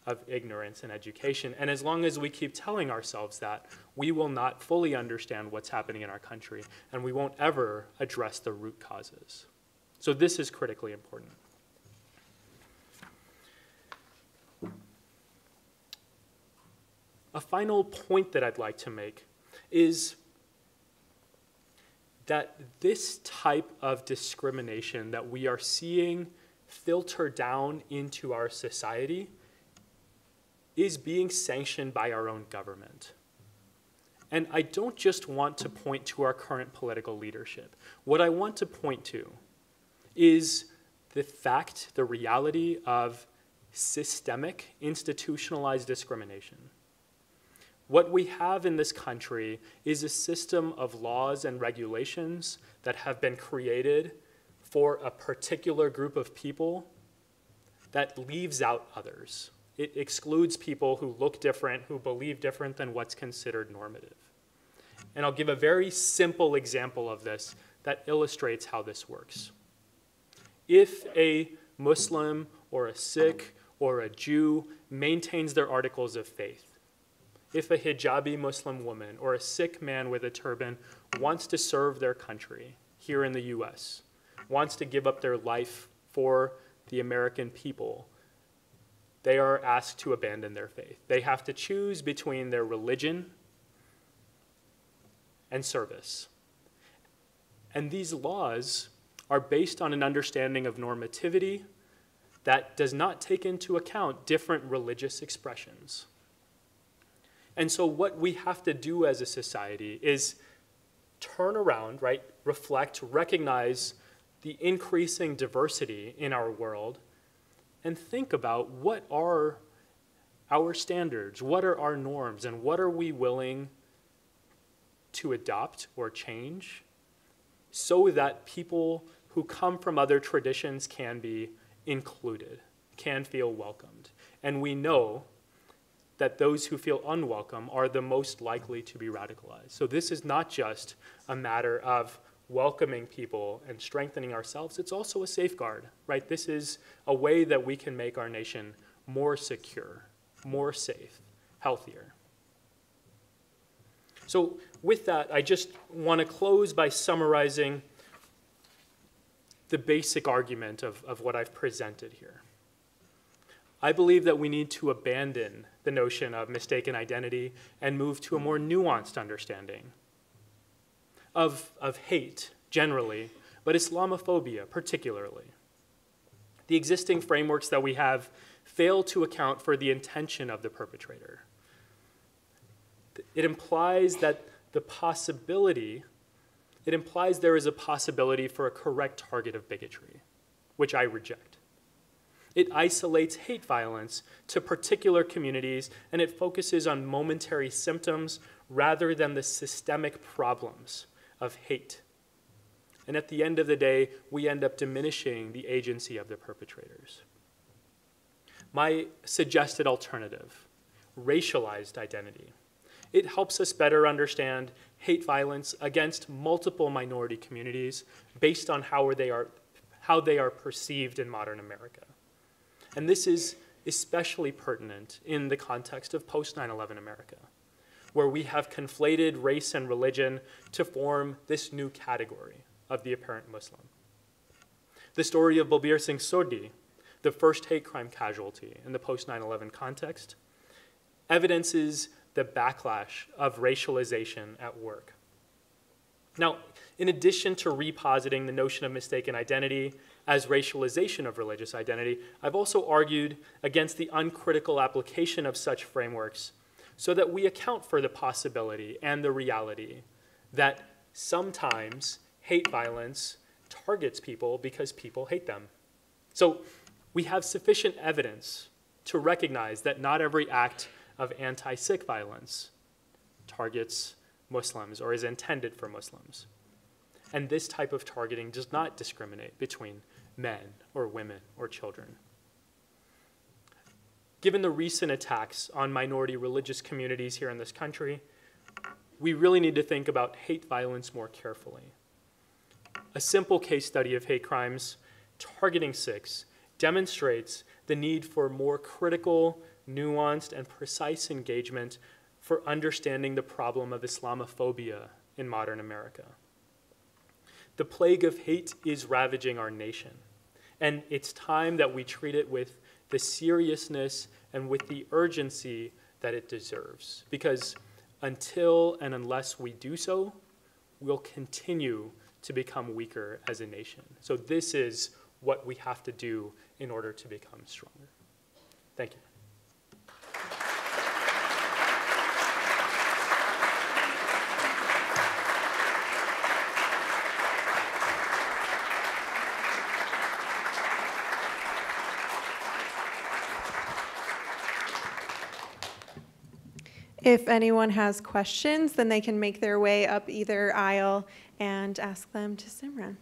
of ignorance and education, and as long as we keep telling ourselves that, we will not fully understand what's happening in our country, and we won't ever address the root causes. So this is critically important. A final point that I'd like to make is that this type of discrimination that we are seeing filter down into our society is being sanctioned by our own government. And I don't just want to point to our current political leadership. What I want to point to is the fact, the reality of systemic, institutionalized discrimination. What we have in this country is a system of laws and regulations that have been created for a particular group of people that leaves out others. It excludes people who look different, who believe different than what's considered normative. And I'll give a very simple example of this that illustrates how this works. If a Muslim or a Sikh or a Jew maintains their articles of faith, if a hijabi Muslim woman or a Sikh man with a turban wants to serve their country here in the US, wants to give up their life for the American people, they are asked to abandon their faith. They have to choose between their religion and service. And these laws are based on an understanding of normativity that does not take into account different religious expressions. And so what we have to do as a society is turn around, right, reflect, recognize the increasing diversity in our world, and think about what are our standards, what are our norms, and what are we willing to adopt or change so that people who come from other traditions can be included, can feel welcomed. And we know that those who feel unwelcome are the most likely to be radicalized. So this is not just a matter of welcoming people and strengthening ourselves, it's also a safeguard, right? This is a way that we can make our nation more secure, more safe, healthier. So with that, I just want to close by summarizing the basic argument of what I've presented here. I believe that we need to abandon the notion of mistaken identity and move to a more nuanced understanding of hate generally, but Islamophobia particularly. The existing frameworks that we have fail to account for the intention of the perpetrator. It implies that it implies there is a possibility for a correct target of bigotry, which I reject. It isolates hate violence to particular communities, and it focuses on momentary symptoms rather than the systemic problems of hate. And at the end of the day, we end up diminishing the agency of the perpetrators. My suggested alternative, racialized identity. It helps us better understand hate violence against multiple minority communities based on how they are perceived in modern America. And this is especially pertinent in the context of post-9/11 America, where we have conflated race and religion to form this new category of the apparent Muslim. The story of Balbir Singh Sodhi, the first hate crime casualty in the post-9/11 context, evidences the backlash of racialization at work. Now, in addition to repositing the notion of mistaken identity as racialization of religious identity, I've also argued against the uncritical application of such frameworks so that we account for the possibility and the reality that sometimes hate violence targets people because people hate them. So we have sufficient evidence to recognize that not every act of anti-Sikh violence targets Muslims or is intended for Muslims. And this type of targeting does not discriminate between men or women or children. Given the recent attacks on minority religious communities here in this country, we really need to think about hate violence more carefully. A simple case study of hate crimes targeting Sikhs demonstrates the need for more critical, nuanced, and precise engagement for understanding the problem of Islamophobia in modern America. The plague of hate is ravaging our nation, and it's time that we treat it with the seriousness and with the urgency that it deserves, because until and unless we do so, we'll continue to become weaker as a nation. So this is what we have to do in order to become stronger. Thank you. If anyone has questions, then they can make their way up either aisle and ask them to Simran.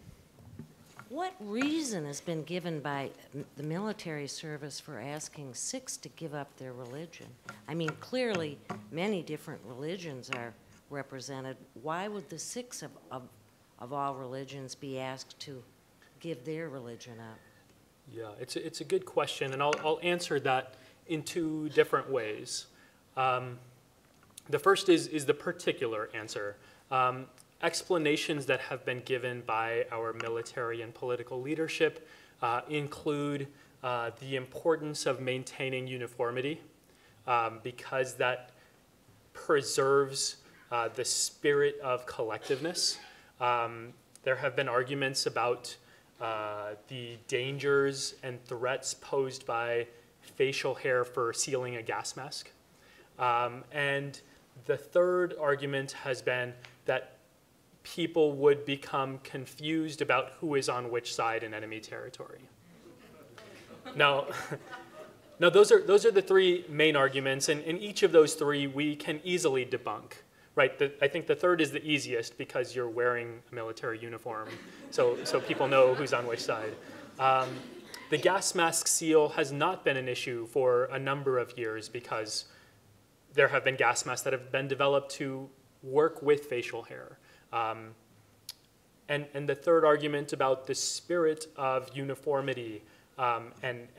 What reason has been given by the military service for asking Sikhs to give up their religion? I mean, clearly, many different religions are represented. Why would the Sikhs of all religions be asked to give their religion up? Yeah, it's a good question, and I'll answer that in two different ways. The first is the particular answer. Explanations that have been given by our military and political leadership include the importance of maintaining uniformity because that preserves the spirit of collectiveness. There have been arguments about the dangers and threats posed by facial hair for sealing a gas mask. And the third argument has been that people would become confused about who is on which side in enemy territory. Now those are the three main arguments, and in each of those three we can easily debunk. Right? I think the third is the easiest because you're wearing a military uniform, so people know who's on which side. The gas mask seal has not been an issue for a number of years because there have been gas masks that have been developed to work with facial hair. And the third argument about the spirit of uniformity and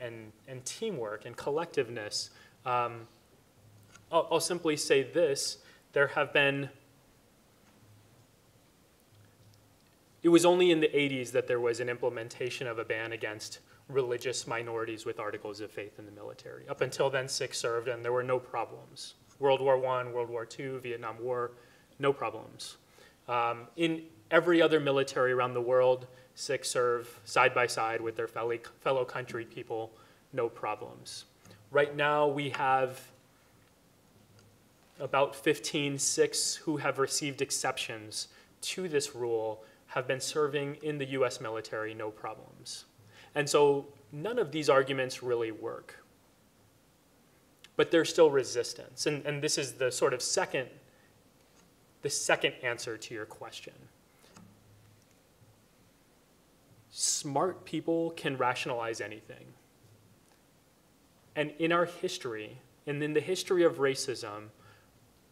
teamwork and collectiveness, I'll simply say this. There have been, it was only in the 80s that there was an implementation of a ban against religious minorities with articles of faith in the military. Up until then, Sikhs served and there were no problems. World War I, World War II, Vietnam War, no problems. In every other military around the world, Sikhs serve side by side with their fellow country people, no problems. Right now, we have about 15 Sikhs who have received exceptions to this rule, have been serving in the US military, no problems. And so none of these arguments really work. But there's still resistance. And this is the sort of second answer to your question. Smart people can rationalize anything. And in our history, and in the history of racism,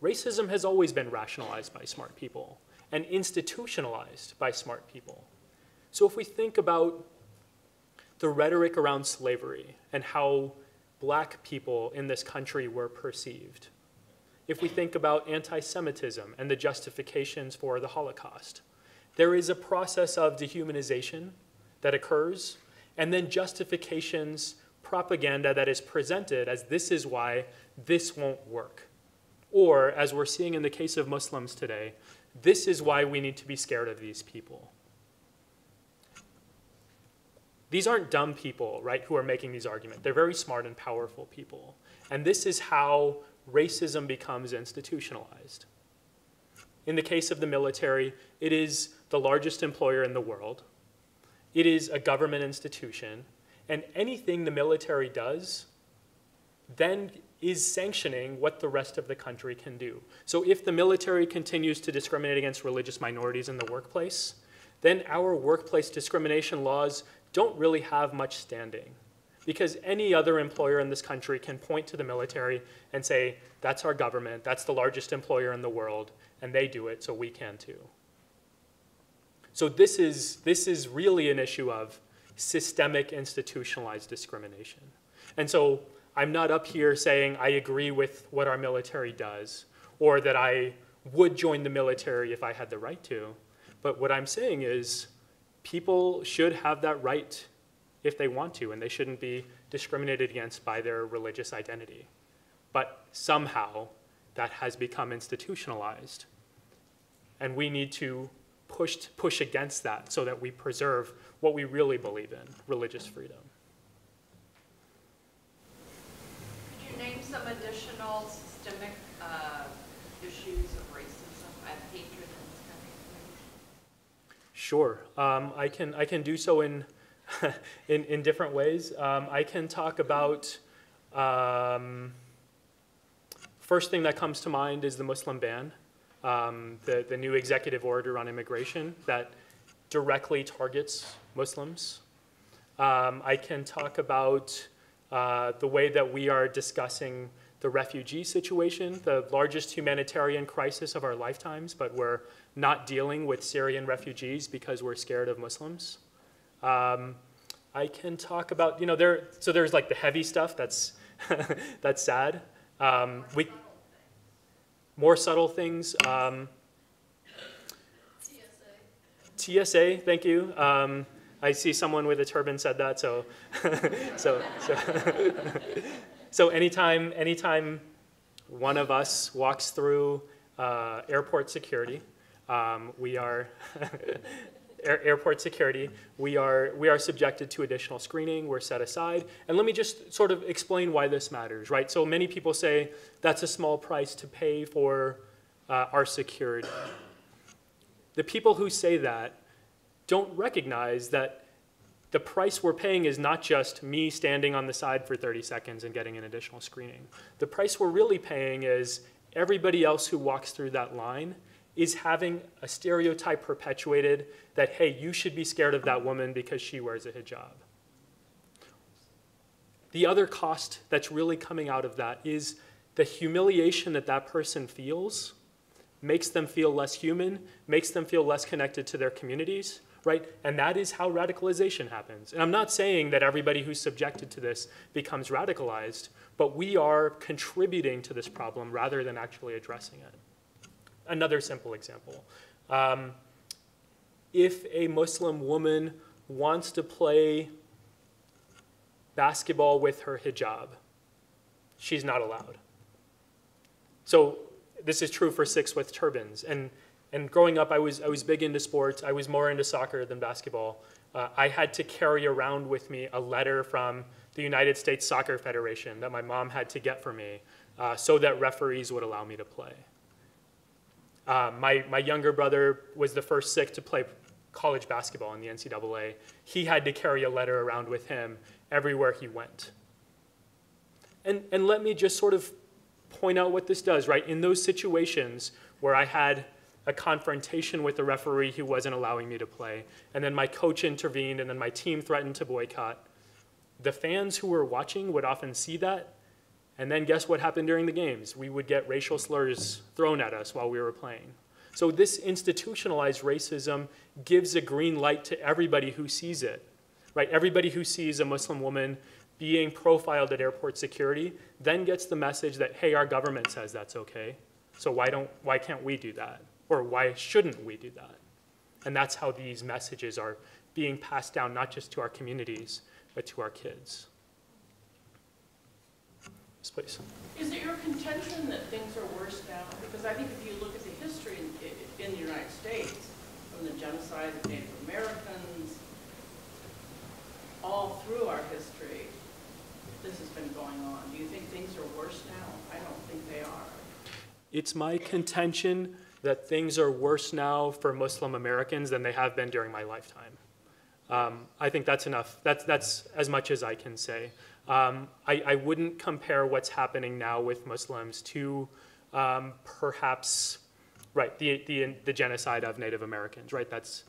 racism has always been rationalized by smart people and institutionalized by smart people. So if we think about the rhetoric around slavery and how black people in this country were perceived. If we think about anti-Semitism and the justifications for the Holocaust, there is a process of dehumanization that occurs, and then justifications, propaganda that is presented as this is why this won't work. Or, as we're seeing in the case of Muslims today, this is why we need to be scared of these people. These aren't dumb people, right, who are making these arguments. They're very smart and powerful people. And this is how racism becomes institutionalized. In the case of the military, it is the largest employer in the world. It is a government institution. And anything the military does then is sanctioning what the rest of the country can do. So if the military continues to discriminate against religious minorities in the workplace, then our workplace discrimination laws don't really have much standing, because any other employer in this country can point to the military and say, that's our government, that's the largest employer in the world, and they do it, so we can too. So this is really an issue of systemic institutionalized discrimination. And so I'm not up here saying I agree with what our military does, or that I would join the military if I had the right to, but what I'm saying is people should have that right if they want to, and they shouldn't be discriminated against by their religious identity. But somehow that has become institutionalized, and we need to push against that so that we preserve what we really believe in, religious freedom. Could you name some additional systemic issues of racism and hatred in this country? Sure, I can do so in in different ways. I can talk about, first thing that comes to mind is the Muslim ban, the new executive order on immigration that directly targets Muslims. I can talk about the way that we are discussing the refugee situation, the largest humanitarian crisis of our lifetimes, but we're not dealing with Syrian refugees because we're scared of Muslims. I can talk about, so there's like the heavy stuff that's that's sad. More subtle things. TSA, thank you. I see someone with a turban said that, so so anytime one of us walks through airport security, we are airport security, we are subjected to additional screening, we're set aside. And let me just sort of explain why this matters, right? So many people say that's a small price to pay for our security. The people who say that don't recognize that the price we're paying is not just me standing on the side for 30 seconds and getting an additional screening. The price we're really paying is everybody else who walks through that line is having a stereotype perpetuated that, hey, you should be scared of that woman because she wears a hijab. The other cost that's really coming out of that is the humiliation that that person feels makes them feel less human, makes them feel less connected to their communities, right? And that is how radicalization happens. And I'm not saying that everybody who's subjected to this becomes radicalized, but we are contributing to this problem rather than actually addressing it. Another simple example. If a Muslim woman wants to play basketball with her hijab, she's not allowed. So this is true for Sikhs with turbans. And growing up, I was big into sports. I was more into soccer than basketball. I had to carry around with me a letter from the United States Soccer Federation that my mom had to get for me so that referees would allow me to play. My younger brother was the first Sikh to play college basketball in the NCAA. He had to carry a letter around with him everywhere he went. And let me just sort of point out what this does, right? In those situations where I had a confrontation with the referee who wasn't allowing me to play, and then my coach intervened, and then my team threatened to boycott, the fans who were watching would often see that. And then guess what happened during the games? We would get racial slurs thrown at us while we were playing. So this institutionalized racism gives a green light to everybody who sees it, right? Everybody who sees a Muslim woman being profiled at airport security then gets the message that, hey, our government says that's okay, so why can't we do that? Or why shouldn't we do that? And that's how these messages are being passed down, not just to our communities, but to our kids. Yes, please. Is it your contention that things are worse now? Because I think if you look at the history in the United States, from the genocide of Native Americans, all through our history, this has been going on. Do you think things are worse now? I don't think they are. It's my contention that things are worse now for Muslim Americans than they have been during my lifetime. I think that's enough. That's as much as I can say. I wouldn't compare what's happening now with Muslims to perhaps, right, the genocide of Native Americans, right? That's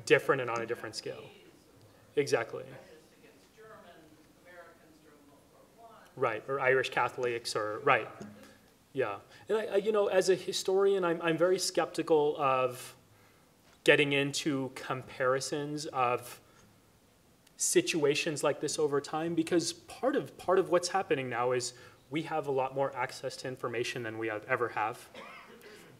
different and on a different scale. Exactly. Right, or Irish Catholics, or, right. Yeah, and you know, as a historian, I'm very skeptical of getting into comparisons of situations like this over time, because part of what's happening now is we have a lot more access to information than we ever have.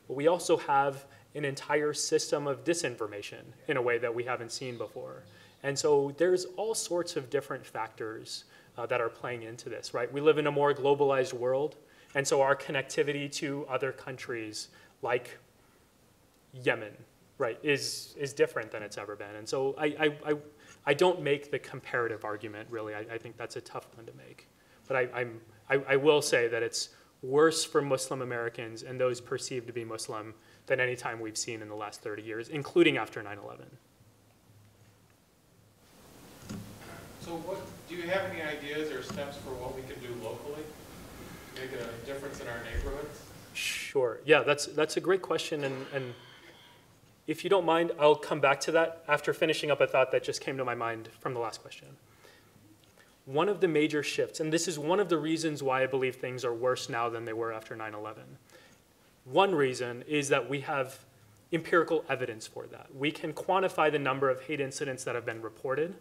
But we also have an entire system of disinformation in a way that we haven't seen before. And so there's all sorts of different factors that are playing into this, right? We live in a more globalized world, and so our connectivity to other countries like Yemen, right, is different than it's ever been. And so I don't make the comparative argument, really. I think that's a tough one to make. But I will say that it's worse for Muslim Americans and those perceived to be Muslim than any time we've seen in the last 30 years, including after 9/11. So do you have any ideas or steps for what we can do locally to make a difference in our neighborhoods? Sure. Yeah, that's a great question. And if you don't mind, I'll come back to that after finishing up a thought that just came to my mind from the last question. One of the major shifts, and this is one of the reasons why I believe things are worse now than they were after 9/11. One reason is that we have empirical evidence for that. We can quantify the number of hate incidents that have been reported,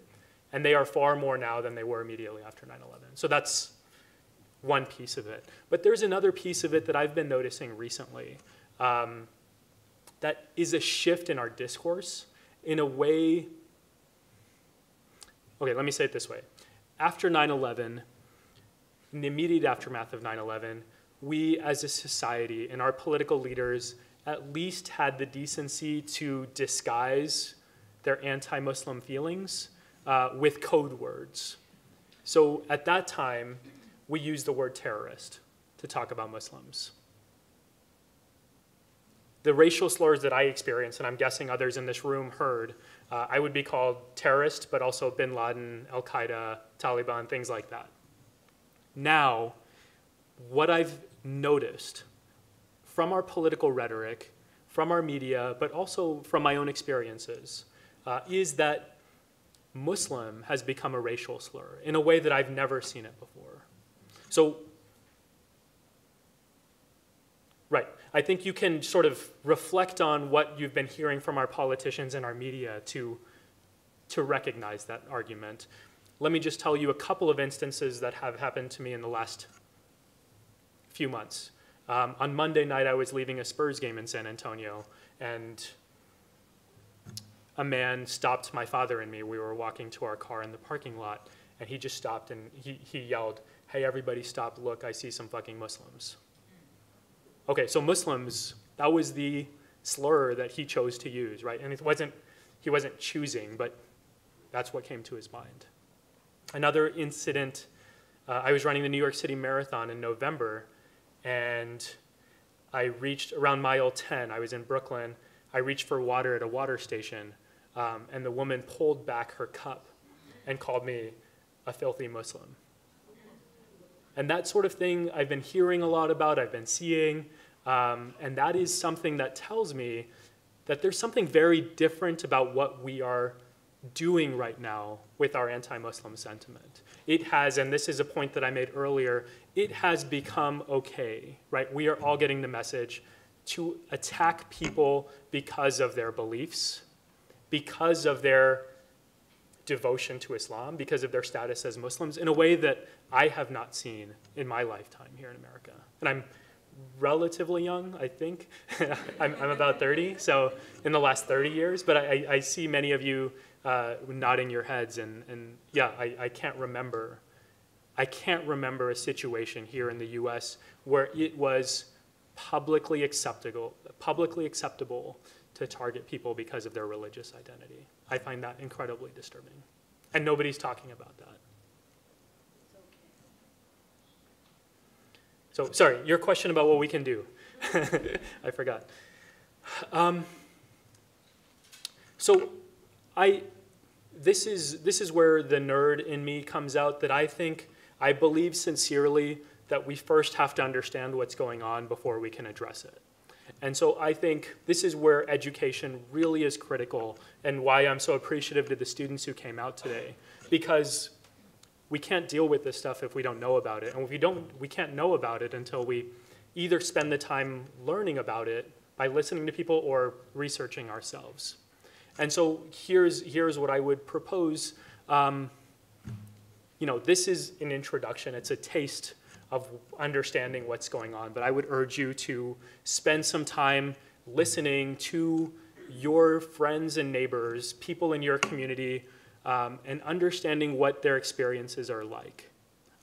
and they are far more now than they were immediately after 9/11. So that's one piece of it. But there's another piece of it that I've been noticing recently that is a shift in our discourse in a way. Okay, let me say it this way. After 9/11, in the immediate aftermath of 9/11, we as a society and our political leaders at least had the decency to disguise their anti-Muslim feelings with code words. So at that time, we used the word terrorist to talk about Muslims. The racial slurs that I experienced, and I'm guessing others in this room heard, I would be called terrorist, but also bin Laden, Al-Qaeda, Taliban, things like that. Now, what I've noticed from our political rhetoric, from our media, but also from my own experiences, is that Muslim has become a racial slur in a way that I've never seen it before. So, right, I think you can sort of reflect on what you've been hearing from our politicians and our media to recognize that argument. Let me just tell you a couple of instances that have happened to me in the last few months. On Monday night, I was leaving a Spurs game in San Antonio, and a man stopped my father and me. We were walking to our car in the parking lot, and he just stopped and he yelled, "Hey, everybody stop, look, I see some fucking Muslims." Okay, so Muslims, that was the slur that he chose to use, right? And he wasn't choosing, but that's what came to his mind. Another incident, I was running the New York City Marathon in November, and I reached around mile 10, I was in Brooklyn, I reached for water at a water station, and the woman pulled back her cup and called me a filthy Muslim. And that sort of thing I've been hearing a lot about, I've been seeing, and that is something that tells me that there's something very different about what we are doing right now with our anti-Muslim sentiment. It has, and this is a point that I made earlier, it has become okay, right? We are all getting the message to attack people because of their beliefs, because of their devotion to Islam because of their status as Muslims in a way that I have not seen in my lifetime here in America. And I'm relatively young, I think. I'm about 30, so in the last 30 years, but I see many of you nodding your heads, and yeah, I can't remember a situation here in the US where it was publicly acceptable to target people because of their religious identity. I find that incredibly disturbing. And nobody's talking about that. So, sorry, your question about what we can do. I forgot. This is where the nerd in me comes out, that I believe sincerely that we first have to understand what's going on before we can address it. And so I think this is where education really is critical, and why I'm so appreciative to the students who came out today, because we can't deal with this stuff if we don't know about it. And if we can't know about it until we either spend the time learning about it by listening to people or researching ourselves. And so here's what I would propose. This is an introduction. It's a taste of understanding what's going on. But I would urge you to spend some time listening to your friends and neighbors, people in your community, and understanding what their experiences are like.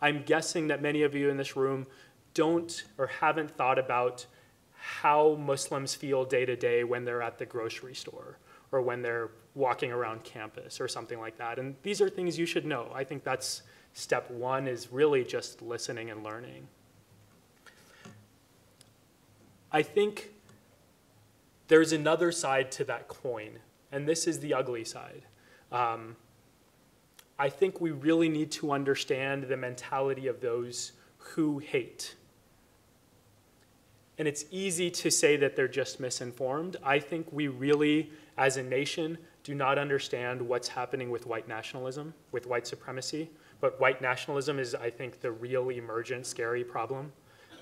I'm guessing that many of you in this room don't or haven't thought about how Muslims feel day to day when they're at the grocery store or when they're walking around campus or something like that. And these are things you should know. I think that's step one, is really just listening and learning. I think there's another side to that coin, and this is the ugly side. I think we really need to understand the mentality of those who hate. And it's easy to say that they're just misinformed. I think we really, as a nation, do not understand what's happening with white nationalism, with white supremacy. But white nationalism is, I think, the real emergent, scary problem.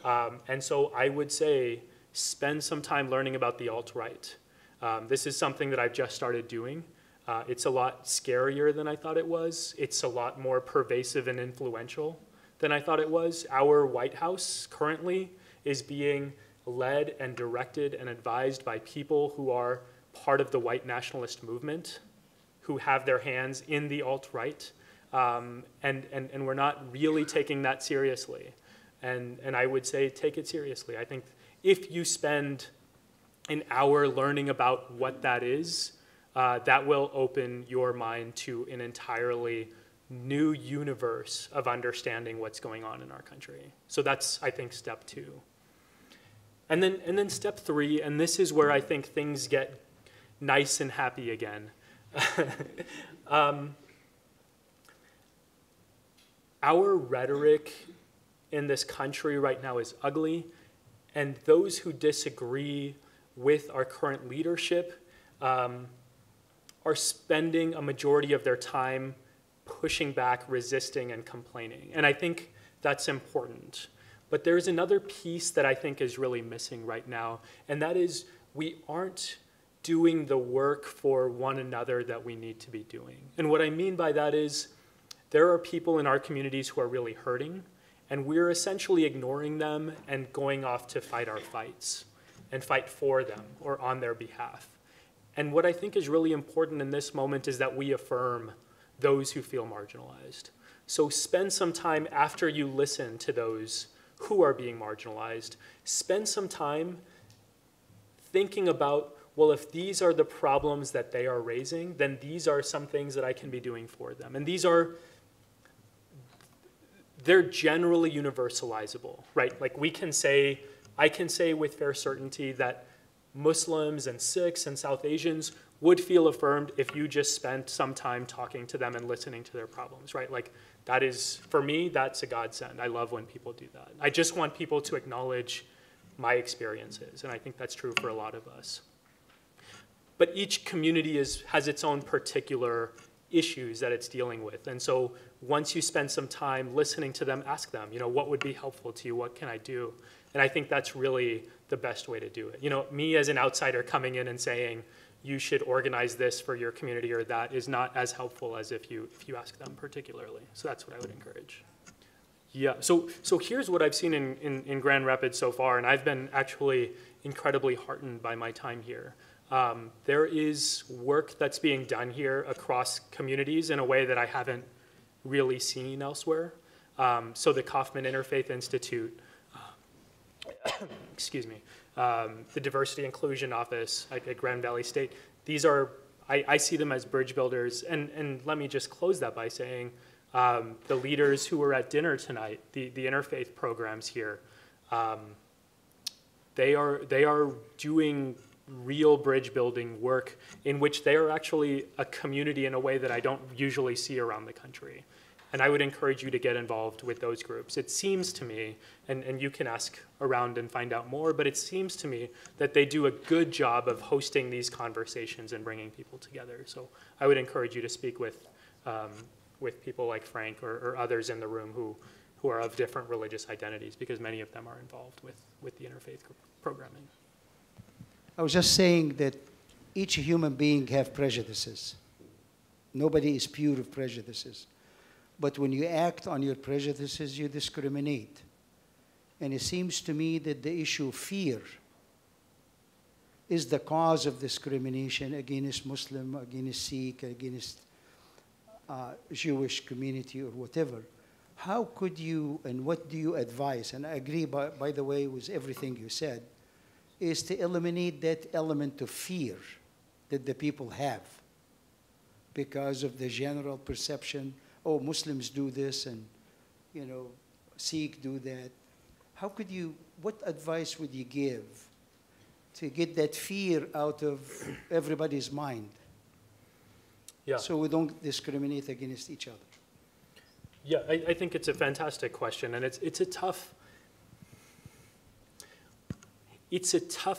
And so I would say, spend some time learning about the alt-right. This is something that I've just started doing. It's a lot scarier than I thought it was. It's a lot more pervasive and influential than I thought it was. Our White House currently is being led and directed and advised by people who are part of the white nationalist movement, who have their hands in the alt-right. And we're not really taking that seriously. And I would say take it seriously. I think if you spend an hour learning about what that is, that will open your mind to an entirely new universe of understanding what's going on in our country. So that's, I think, step two. And then step three, and this is where I think things get nice and happy again. Our rhetoric in this country right now is ugly, and those who disagree with our current leadership are spending a majority of their time pushing back, resisting, and complaining. And I think that's important. But there's another piece that I think is really missing right now, and that is we aren't doing the work for one another that we need to be doing. And what I mean by that is there are people in our communities who are really hurting, and we're essentially ignoring them and going off to fight our fights and fight for them or on their behalf. And what I think is really important in this moment is that we affirm those who feel marginalized. So spend some time after you listen to those who are being marginalized. Spend some time thinking about, well, if these are the problems that they are raising, then these are some things that I can be doing for them. And they're generally universalizable, right? Like I can say with fair certainty that Muslims and Sikhs and South Asians would feel affirmed if you just spent some time talking to them and listening to their problems, right? Like that is, for me, that's a godsend. I love when people do that. I just want people to acknowledge my experiences, and I think that's true for a lot of us. But each community has its own particular issues that it's dealing with. And so once you spend some time listening to them, ask them, what would be helpful to you? What can I do? And I think that's really the best way to do it. Me as an outsider coming in and saying, you should organize this for your community or that is not as helpful as if you ask them particularly. So that's what I would encourage. Yeah, so here's what I've seen in Grand Rapids so far, and I've been actually incredibly heartened by my time here. There is work that's being done here across communities in a way that I haven't really seen elsewhere. So the Kaufman Interfaith Institute, excuse me, the Diversity Inclusion Office at Grand Valley State, these are, I see them as bridge builders, and let me just close that by saying, the leaders who were at dinner tonight, the interfaith programs here, they are doing real bridge building work in which they are actually a community in a way that I don't usually see around the country. And I would encourage you to get involved with those groups. It seems to me, and you can ask around and find out more, but it seems to me that they do a good job of hosting these conversations and bringing people together. So I would encourage you to speak with people like Frank or others in the room who are of different religious identities, because many of them are involved with the interfaith programming. I was just saying that each human being has prejudices. Nobody is pure of prejudices. But when you act on your prejudices, you discriminate. And it seems to me that the issue of fear is the cause of discrimination against Muslim, against Sikh, against Jewish community or whatever. How could you, and what do you advise? And I agree, by the way, with everything you said, is to eliminate that element of fear that the people have because of the general perception, oh, Muslims do this and, you know, Sikh do that. How could you, what advice would you give to get that fear out of everybody's mind? Yeah. So we don't discriminate against each other. Yeah, I think it's a fantastic question, and it's a tough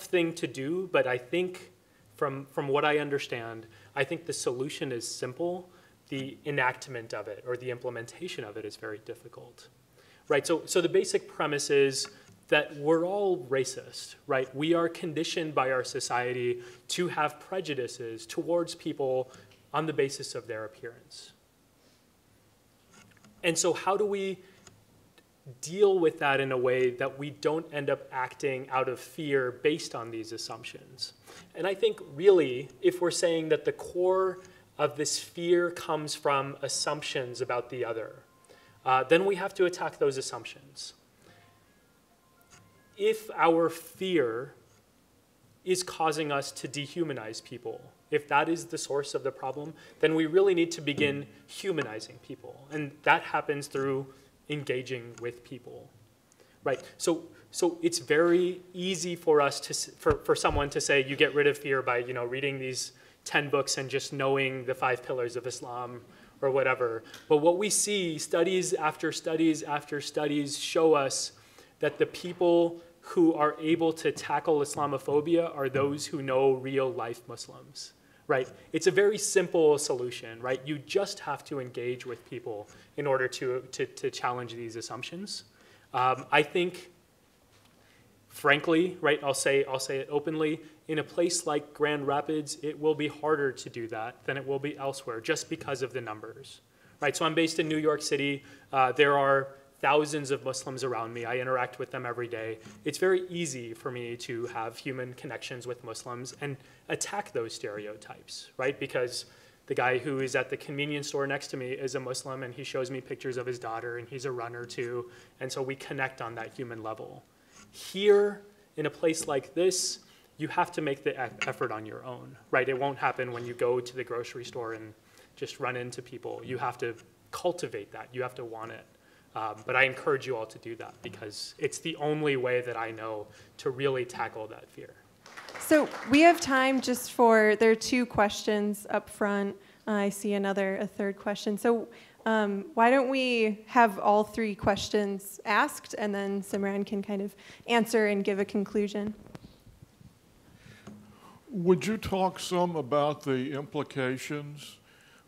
thing to do, but I think from what I understand, I think the solution is simple. The enactment of it or the implementation of it is very difficult, right? So the basic premise is that we're all racist, right? We are conditioned by our society to have prejudices towards people on the basis of their appearance. And so how do we deal with that in a way that we don't end up acting out of fear based on these assumptions? And I think really, if we're saying that the core of this fear comes from assumptions about the other, then we have to attack those assumptions. If our fear is causing us to dehumanize people, if that is the source of the problem, then we really need to begin humanizing people. And that happens through engaging with people, right? So it's very easy for us for someone to say you get rid of fear by, reading these 10 books and just knowing the 5 pillars of Islam or whatever. But what we see, studies after studies after studies show us that the people who are able to tackle Islamophobia are those who know real life Muslims, right? It's a very simple solution, right? You just have to engage with people in order to challenge these assumptions. I think, frankly, right, I'll say it openly, in a place like Grand Rapids, it will be harder to do that than it will be elsewhere, just because of the numbers, right? So I'm based in New York City. There are thousands of Muslims around me. I interact with them every day. It's very easy for me to have human connections with Muslims and attack those stereotypes, right? Because the guy who is at the convenience store next to me is a Muslim, and he shows me pictures of his daughter, and he's a runner too, and so we connect on that human level. Here, in a place like this, you have to make the effort on your own, right? It won't happen when you go to the grocery store and just run into people. You have to cultivate that. You have to want it. But I encourage you all to do that because it's the only way that I know to really tackle that fear. So we have time just for, there are 2 questions up front. I see a third question. So why don't we have all 3 questions asked, and then Simran can kind of answer and give a conclusion. Would you talk some about the implications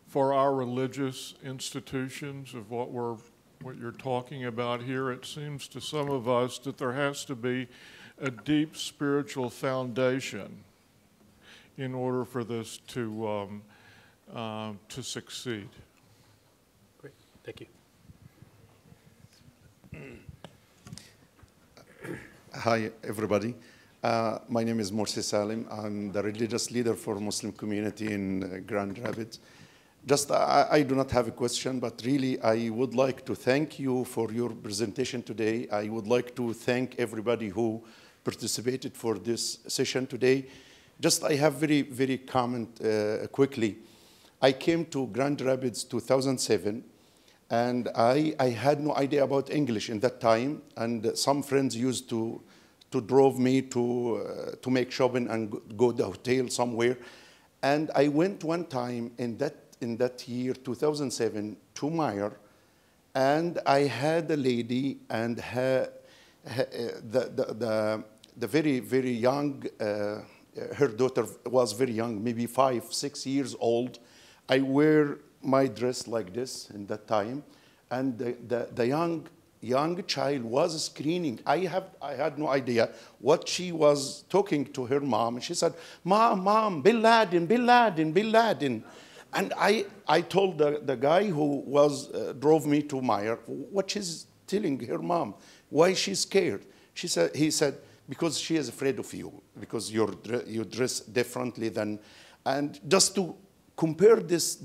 for our religious institutions of what you're talking about here? It seems to some of us that there has to be a deep spiritual foundation in order for this to succeed? Great, thank you. Hi, everybody. My name is Morsi Salim. I'm the religious leader for Muslim community in Grand Rapids. Just, I do not have a question, but really I would like to thank you for your presentation today. I would like to thank everybody who participated for this session today. Just, I have very comment quickly. I came to Grand Rapids 2007, and I had no idea about English in that time, and some friends used to drove me to make shopping and go to the hotel somewhere. And I went one time in that year, 2007, to Meyer, and I had a lady, and the very young, her daughter was very young, maybe 5, 6 years old. I wear my dress like this in that time, and the young child was screaming. I had no idea what she was talking to her mom. She said, Mom, Bin Laden, Bin Laden, Bin Laden. And I told the guy who drove me to Meyer, what she's telling her mom, why she's scared. He said, because she is afraid of you, because you dress differently than, and just to compare this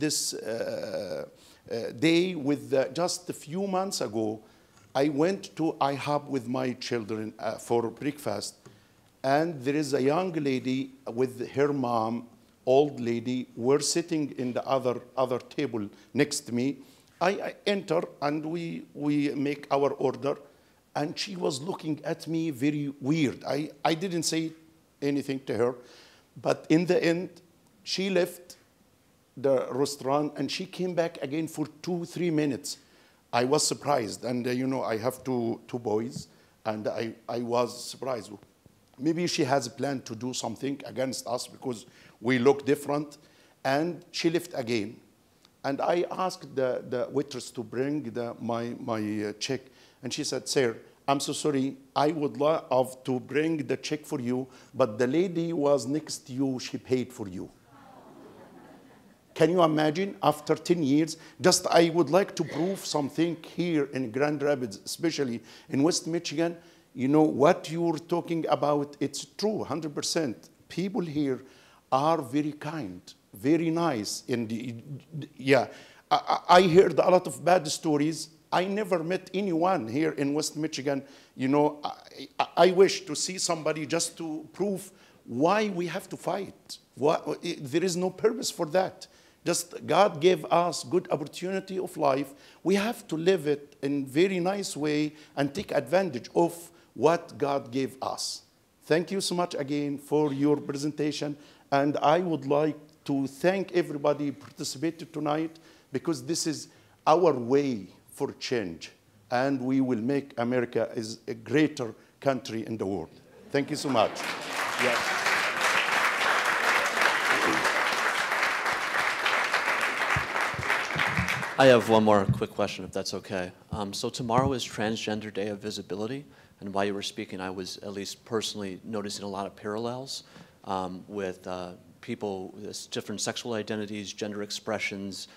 day with just a few months ago, I went to IHOP with my children for breakfast, and there is a young lady with her mom, old lady. We're sitting in the other table next to me. I enter, and we make our order, and she was looking at me very weird. I didn't say anything to her, but in the end, she left the restaurant, and she came back again for 2-3 minutes. I was surprised, and I have two boys, and I was surprised. Maybe she has a plan to do something against us because we look different, and she left again. And I asked the waitress to bring my check, and she said, Sir, I'm so sorry, I would love to bring the check for you, but the lady was next to you, she paid for you. Can you imagine, after 10 years, just I would like to prove something here in Grand Rapids, especially in West Michigan. What you're talking about, it's true, 100%. People here are very kind, very nice. I heard a lot of bad stories. I never met anyone here in West Michigan. I wish to see somebody just to prove why we have to fight. There is no purpose for that. Just God gave us good opportunity of life. We have to live it in very nice way and take advantage of what God gave us. Thank you so much again for your presentation. And I would like to thank everybody who participated tonight, because this is our way for change. And we will make America is a greater country in the world. Thank you so much. Yes. I have one more quick question, if that's okay. So tomorrow is Transgender Day of Visibility, and while you were speaking, I was at least personally noticing a lot of parallels with people with different sexual identities, gender expressions,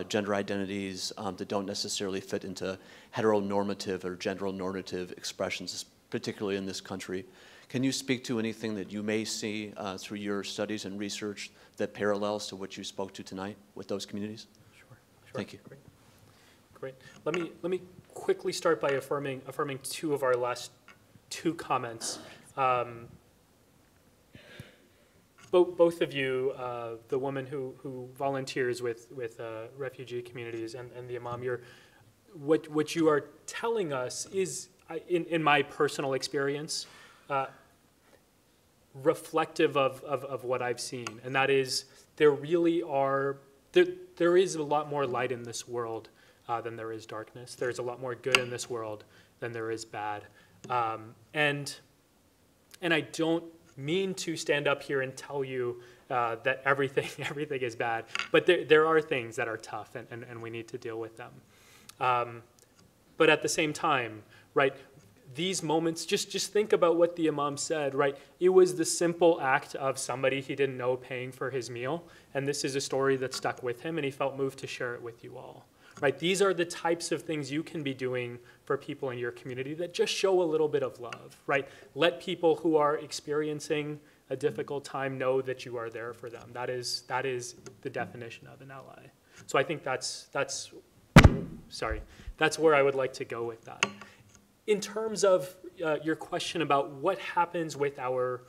gender identities that don't necessarily fit into heteronormative or gender-normative expressions, particularly in this country. Can you speak to anything that you may see through your studies and research that parallels to what you spoke to tonight with those communities? Sure. Thank you. Great. Let me quickly start by affirming two of our last two comments. Both of you, the woman who volunteers with refugee communities and the imam, what you are telling us is, in my personal experience, reflective of what I've seen, and that is there is a lot more light in this world than there is darkness. There's a lot more good in this world than there is bad. And I don't mean to stand up here and tell you that everything is bad, but there are things that are tough, and we need to deal with them. But at the same time, right, these moments, just think about what the imam said, right? It was the simple act of somebody he didn't know paying for his meal, and this is a story that stuck with him, and he felt moved to share it with you all, right? These are the types of things you can be doing for people in your community that just show a little bit of love, right? Let people who are experiencing a difficult time know that you are there for them. That is the definition of an ally. So I think that's where I would like to go with that. In terms of your question about what happens with our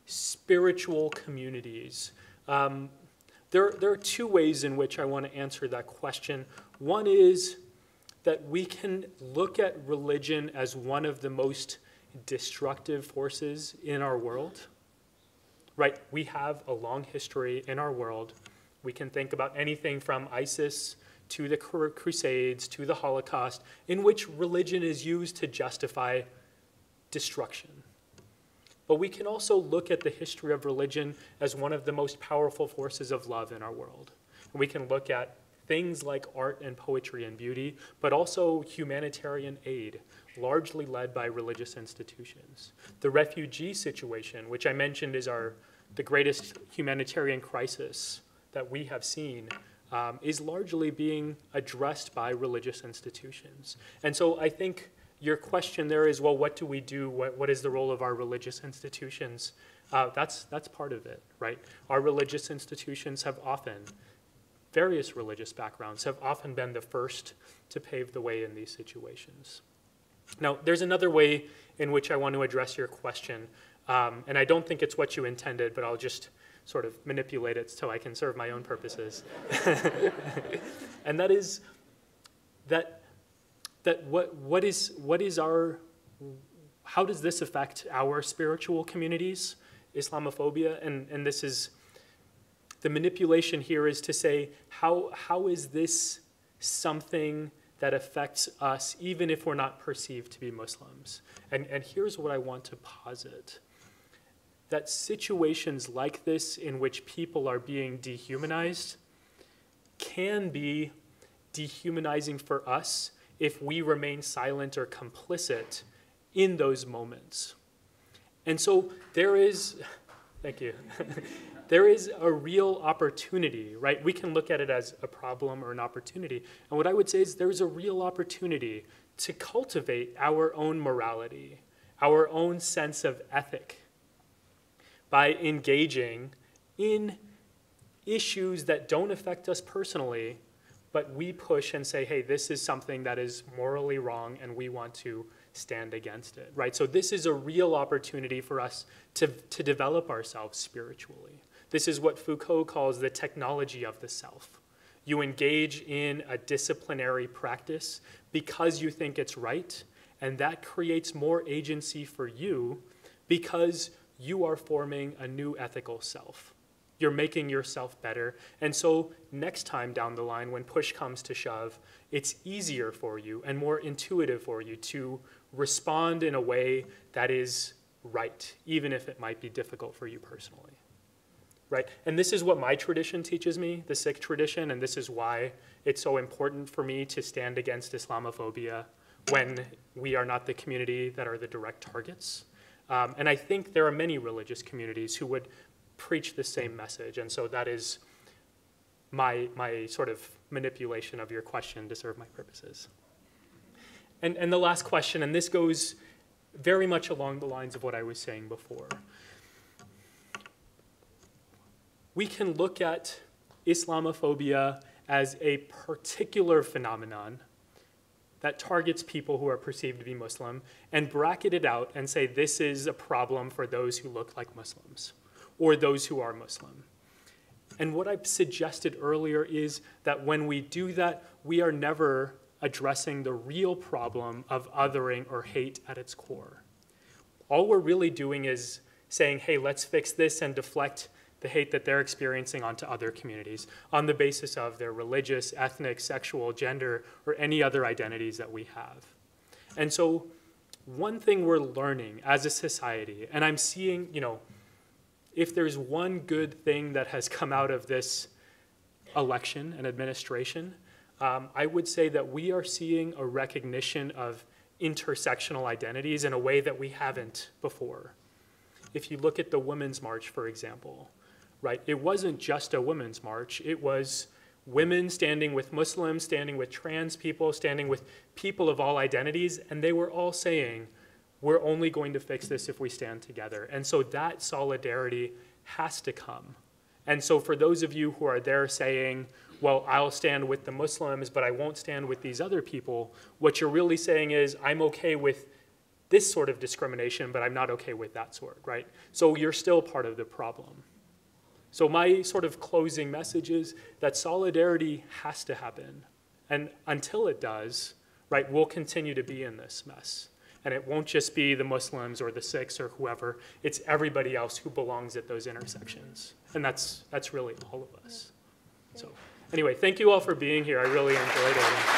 spiritual communities, there are two ways in which I want to answer that question. One is that we can look at religion as one of the most destructive forces in our world, right? We have a long history in our world. We can think about anything from ISIS to the Crusades, to the Holocaust, in which religion is used to justify destruction. But we can also look at the history of religion as one of the most powerful forces of love in our world. And we can look at things like art and poetry and beauty, but also humanitarian aid, largely led by religious institutions. The refugee situation, which I mentioned is the greatest humanitarian crisis that we have seen, is largely being addressed by religious institutions. And so I think your question there is, well, what do we do? What is the role of our religious institutions? That's part of it, right? Our religious institutions have often, various religious backgrounds, have often been the first to pave the way in these situations. Now, there's another way in which I want to address your question, and I don't think it's what you intended, but I'll just sort of manipulate it so I can serve my own purposes. And that is how does this affect our spiritual communities, Islamophobia? And this is, the manipulation here is to say, how is this something that affects us even if we're not perceived to be Muslims? And here's what I want to posit. That situations like this in which people are being dehumanized can be dehumanizing for us if we remain silent or complicit in those moments. And so there is, thank you, there is a real opportunity, right? We can look at it as a problem or an opportunity. And what I would say is there's a real opportunity to cultivate our own morality, our own sense of ethic, by engaging in issues that don't affect us personally, but we push and say, hey, this is something that is morally wrong and we want to stand against it, right? So this is a real opportunity for us to develop ourselves spiritually. This is what Foucault calls the technology of the self. You engage in a disciplinary practice because you think it's right, and that creates more agency for you because you are forming a new ethical self. You're making yourself better. And so next time down the line, when push comes to shove, it's easier for you and more intuitive for you to respond in a way that is right, even if it might be difficult for you personally, right? And this is what my tradition teaches me, the Sikh tradition, and this is why it's so important for me to stand against Islamophobia when we are not the community that are the direct targets. And I think there are many religious communities who would preach the same message. And so that is my sort of manipulation of your question to serve my purposes. And the last question, and this goes very much along the lines of what I was saying before. We can look at Islamophobia as a particular phenomenon that targets people who are perceived to be Muslim and bracket it out and say this is a problem for those who look like Muslims or those who are Muslim. And what I've suggested earlier is that when we do that, we are never addressing the real problem of othering or hate at its core. All we're really doing is saying, hey, let's fix this and deflect the hate that they're experiencing onto other communities on the basis of their religious, ethnic, sexual, gender, or any other identities that we have. And so one thing we're learning as a society, and I'm seeing, if there's one good thing that has come out of this election and administration, I would say that we are seeing a recognition of intersectional identities in a way that we haven't before. If you look at the Women's March, for example, right, it wasn't just a women's march. It was women standing with Muslims, standing with trans people, standing with people of all identities, and they were all saying, we're only going to fix this if we stand together. And so that solidarity has to come. And so for those of you who are there saying, well, I'll stand with the Muslims, but I won't stand with these other people, what you're really saying is, I'm okay with this sort of discrimination, but I'm not okay with that sort, right? So you're still part of the problem. So my sort of closing message is that solidarity has to happen. And until it does, right, we'll continue to be in this mess. And it won't just be the Muslims or the Sikhs or whoever, it's everybody else who belongs at those intersections. And that's really all of us. So anyway, thank you all for being here. I really enjoyed it.